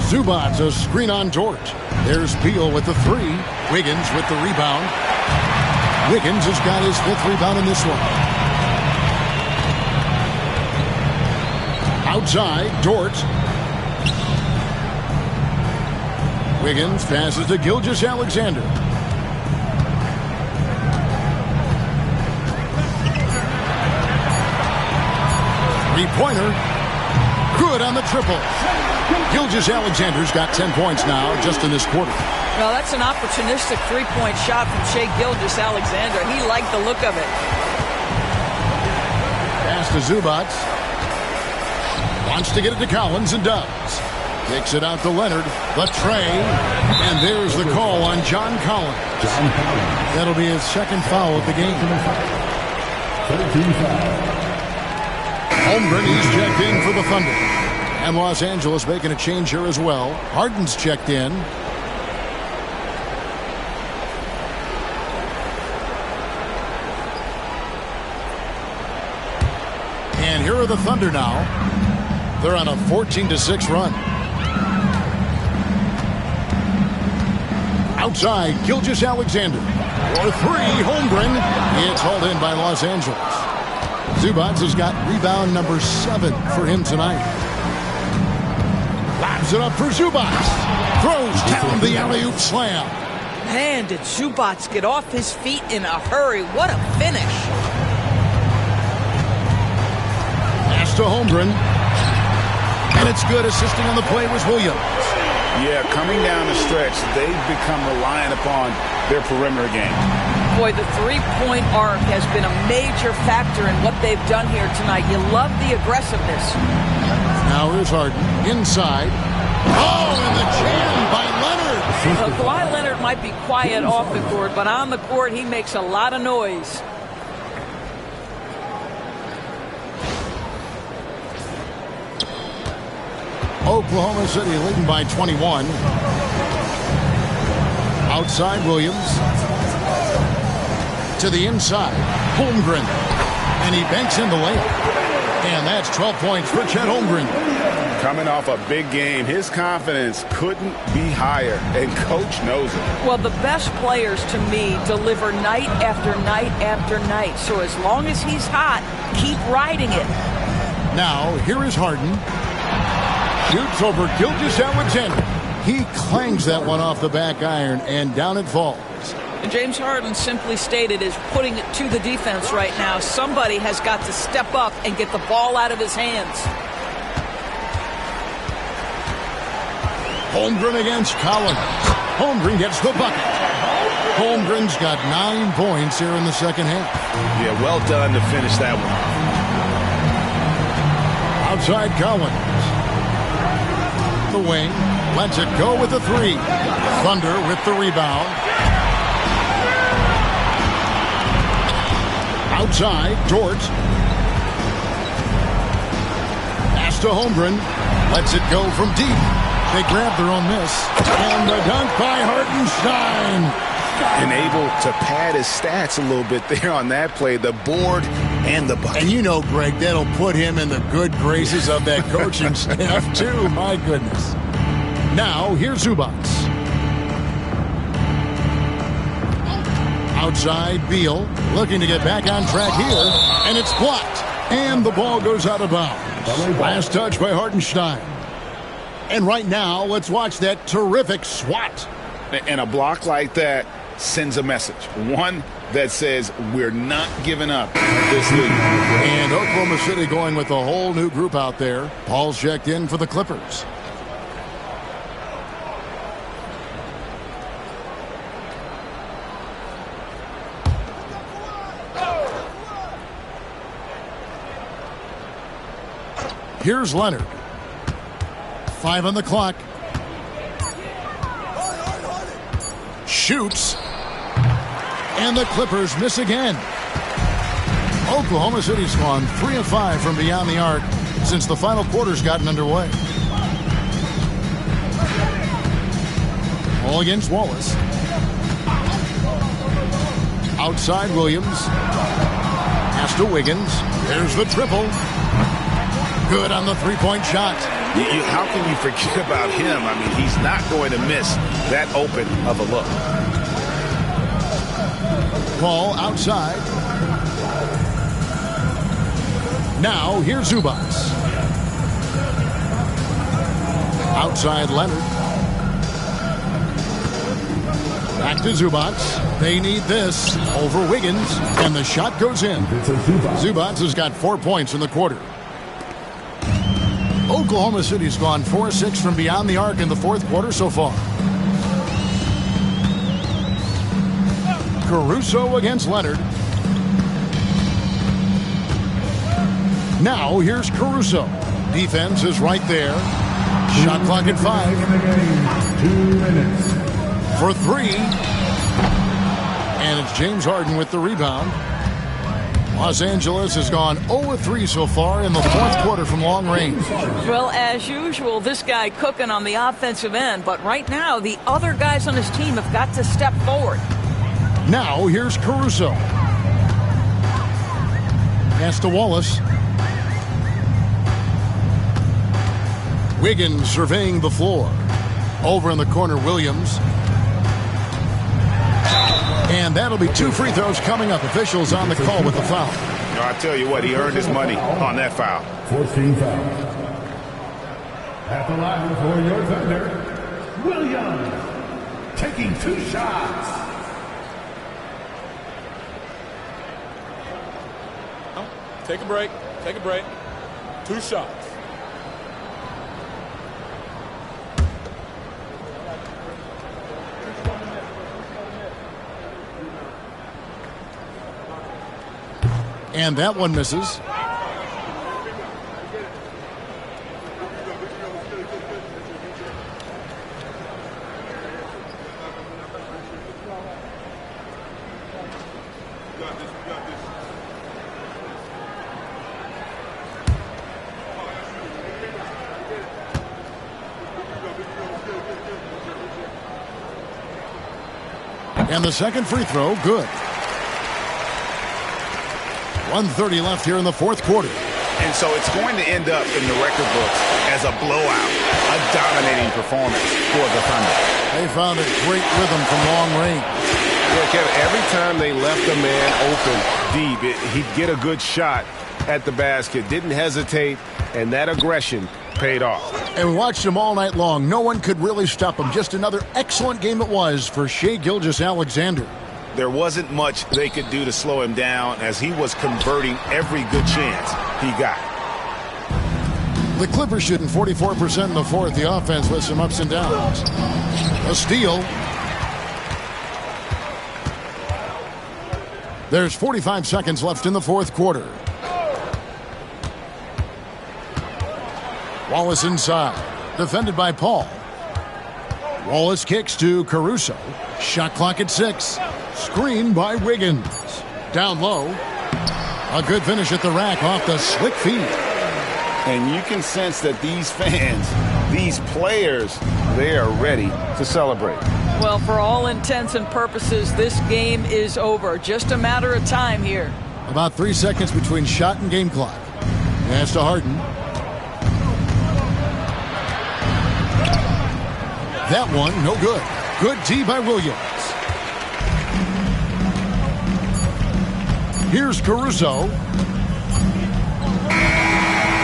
Zubac, a screen on Dort. There's Beal with the 3. Wiggins with the rebound. Wiggins has got his 5th rebound in this one. Outside, Dort. Wiggins passes to Gilgeous-Alexander. Three-pointer. Good on the triple. Gilgeous-Alexander's got 10 points now just in this quarter. Well, that's an opportunistic 3-point shot from Shai Gilgeous-Alexander. He liked the look of it. Pass to Zubac. Wants to get it to Collins and does. Takes it out to Leonard. The tray. And there's the call on John Collins. That'll be his 2nd foul of the game. Holmgren, he's checked in for the Thunder. And Los Angeles making a change here as well. Harden's checked in. And here are the Thunder now. They're on a 14-6 run. Outside, Gilgeous-Alexander. For 3, Holmgren. It's hauled in by Los Angeles. Zubac has got rebound number 7 for him tonight. Labs it up for Zubac. Throws down the alley-oop slam. Man, did Zubac get off his feet in a hurry. What a finish. Pass to Holmgren. And it's good. Assisting on the play was Williams. Yeah, coming down the stretch, they've become reliant upon their perimeter game. Boy, the three-point arc has been a major factor in what they've done here tonight. You love the aggressiveness. Now here's Harden inside. Oh, and the jam by Leonard. Kawhi Leonard might be quiet off the court, but on the court he makes a lot of noise. Oklahoma City leading by 21. Outside Williams. To the inside. Holmgren. And he banks in the layup. And that's 12 points for Chet Holmgren. Coming off a big game, his confidence couldn't be higher, and Coach knows it. Well, the best players, to me, deliver night after night after night. So as long as he's hot, keep riding it. Now, here is Harden. Shoots over Gilgeous-Alexander. He clangs that one off the back iron, and down it falls. And James Harden, simply stated, is putting it to the defense right now. Somebody has got to step up and get the ball out of his hands. Holmgren against Collins. Holmgren gets the bucket. Holmgren's got 9 points here in the second half. Yeah, well done to finish that one. Outside Collins. The wing. Lets it go with the three. Thunder with the rebound. Outside, Dort. Pass to Holmgren. Lets it go from deep. They grab their own miss. And the dunk by Hartenstein. And able to pad his stats a little bit there on that play. The board and the bucket. And you know, Greg, that'll put him in the good graces of that coaching staff, too. My goodness. Now, here's Zubac. Outside, Beal. Looking to get back on track here. And it's blocked. And the ball goes out of bounds. Last touch by Hartenstein. And right now, let's watch that terrific swat. And a block like that sends a message. One that says we're not giving up this lead. And Oklahoma City going with a whole new group out there. Paul's checked in for the Clippers. Here's Leonard. 5 on the clock. Shoots. And the Clippers miss again. Oklahoma City's gone 3 of 5 from beyond the arc since the final quarter's gotten underway. All against Wallace. Outside Williams. Pass to Wiggins. There's the triple. Good on the three-point shot. How can you forget about him? I mean, he's not going to miss that open of a look. Ball outside. Now, here's Zubac. Outside Leonard. Back to Zubac. They need this over Wiggins. And the shot goes in. Zubac has got 4 points in the quarter. Oklahoma City's gone 4-6 from beyond the arc in the fourth quarter so far. Caruso against Leonard. Now here's Caruso. Defense is right there. Shot clock at 5. 2 minutes. For 3. And it's James Harden with the rebound. Los Angeles has gone 0-3 so far in the fourth quarter from long range. Well, as usual, this guy cooking on the offensive end, but right now the other guys on his team have got to step forward. Now here's Caruso. Pass to Wallace. Wiggins surveying the floor. Over in the corner, Williams. And that'll be 2 free throws coming up. Officials on the call with the foul. I tell you what, he earned his money on that foul. 14 fouls. At the line for your Thunder, Williams taking 2 shots. Take a break. Take a break. 2 shots. And that one misses. And the second free throw, good. 1:30 left here in the fourth quarter. And so it's going to end up in the record books as a blowout, a dominating performance for the Thunder. They found a great rhythm from long range. Yeah, Kevin, every time they left a man open deep, he'd get a good shot at the basket. Didn't hesitate, and that aggression paid off. And we watched him all night long. No one could really stop him. Just another excellent game it was for Shai Gilgeous-Alexander. There wasn't much they could do to slow him down as he was converting every good chance he got. The Clippers shooting 44% in the fourth. The offense with some ups and downs. A steal. There's 45 seconds left in the fourth quarter. Wallace inside. Defended by Paul. Wallace kicks to Caruso. Shot clock at 6. Screen by Wiggins. Down low. A good finish at the rack off the slick feet. And you can sense that these fans, these players, they are ready to celebrate. Well, for all intents and purposes, this game is over. Just a matter of time here. About 3 seconds between shot and game clock. Pass to Harden. That one, no good. Good D by Williams. Here's Caruso.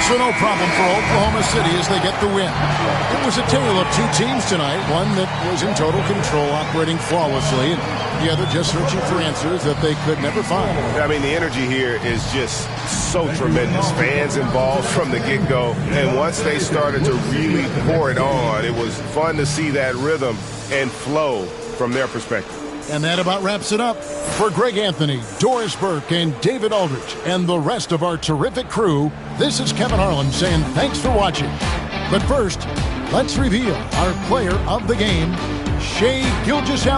So no problem for Oklahoma City as they get the win. It was a tale of two teams tonight. One that was in total control, operating flawlessly, and the other just searching for answers that they could never find. I mean, the energy here is just so tremendous. Fans involved from the get-go. And once they started to really pour it on, it was fun to see that rhythm and flow from their perspective. And that about wraps it up. For Greg Anthony, Doris Burke, and David Aldrich, and the rest of our terrific crew, this is Kevin Harlan saying thanks for watching. But first, let's reveal our player of the game, Shai Gilgeous-Alexander.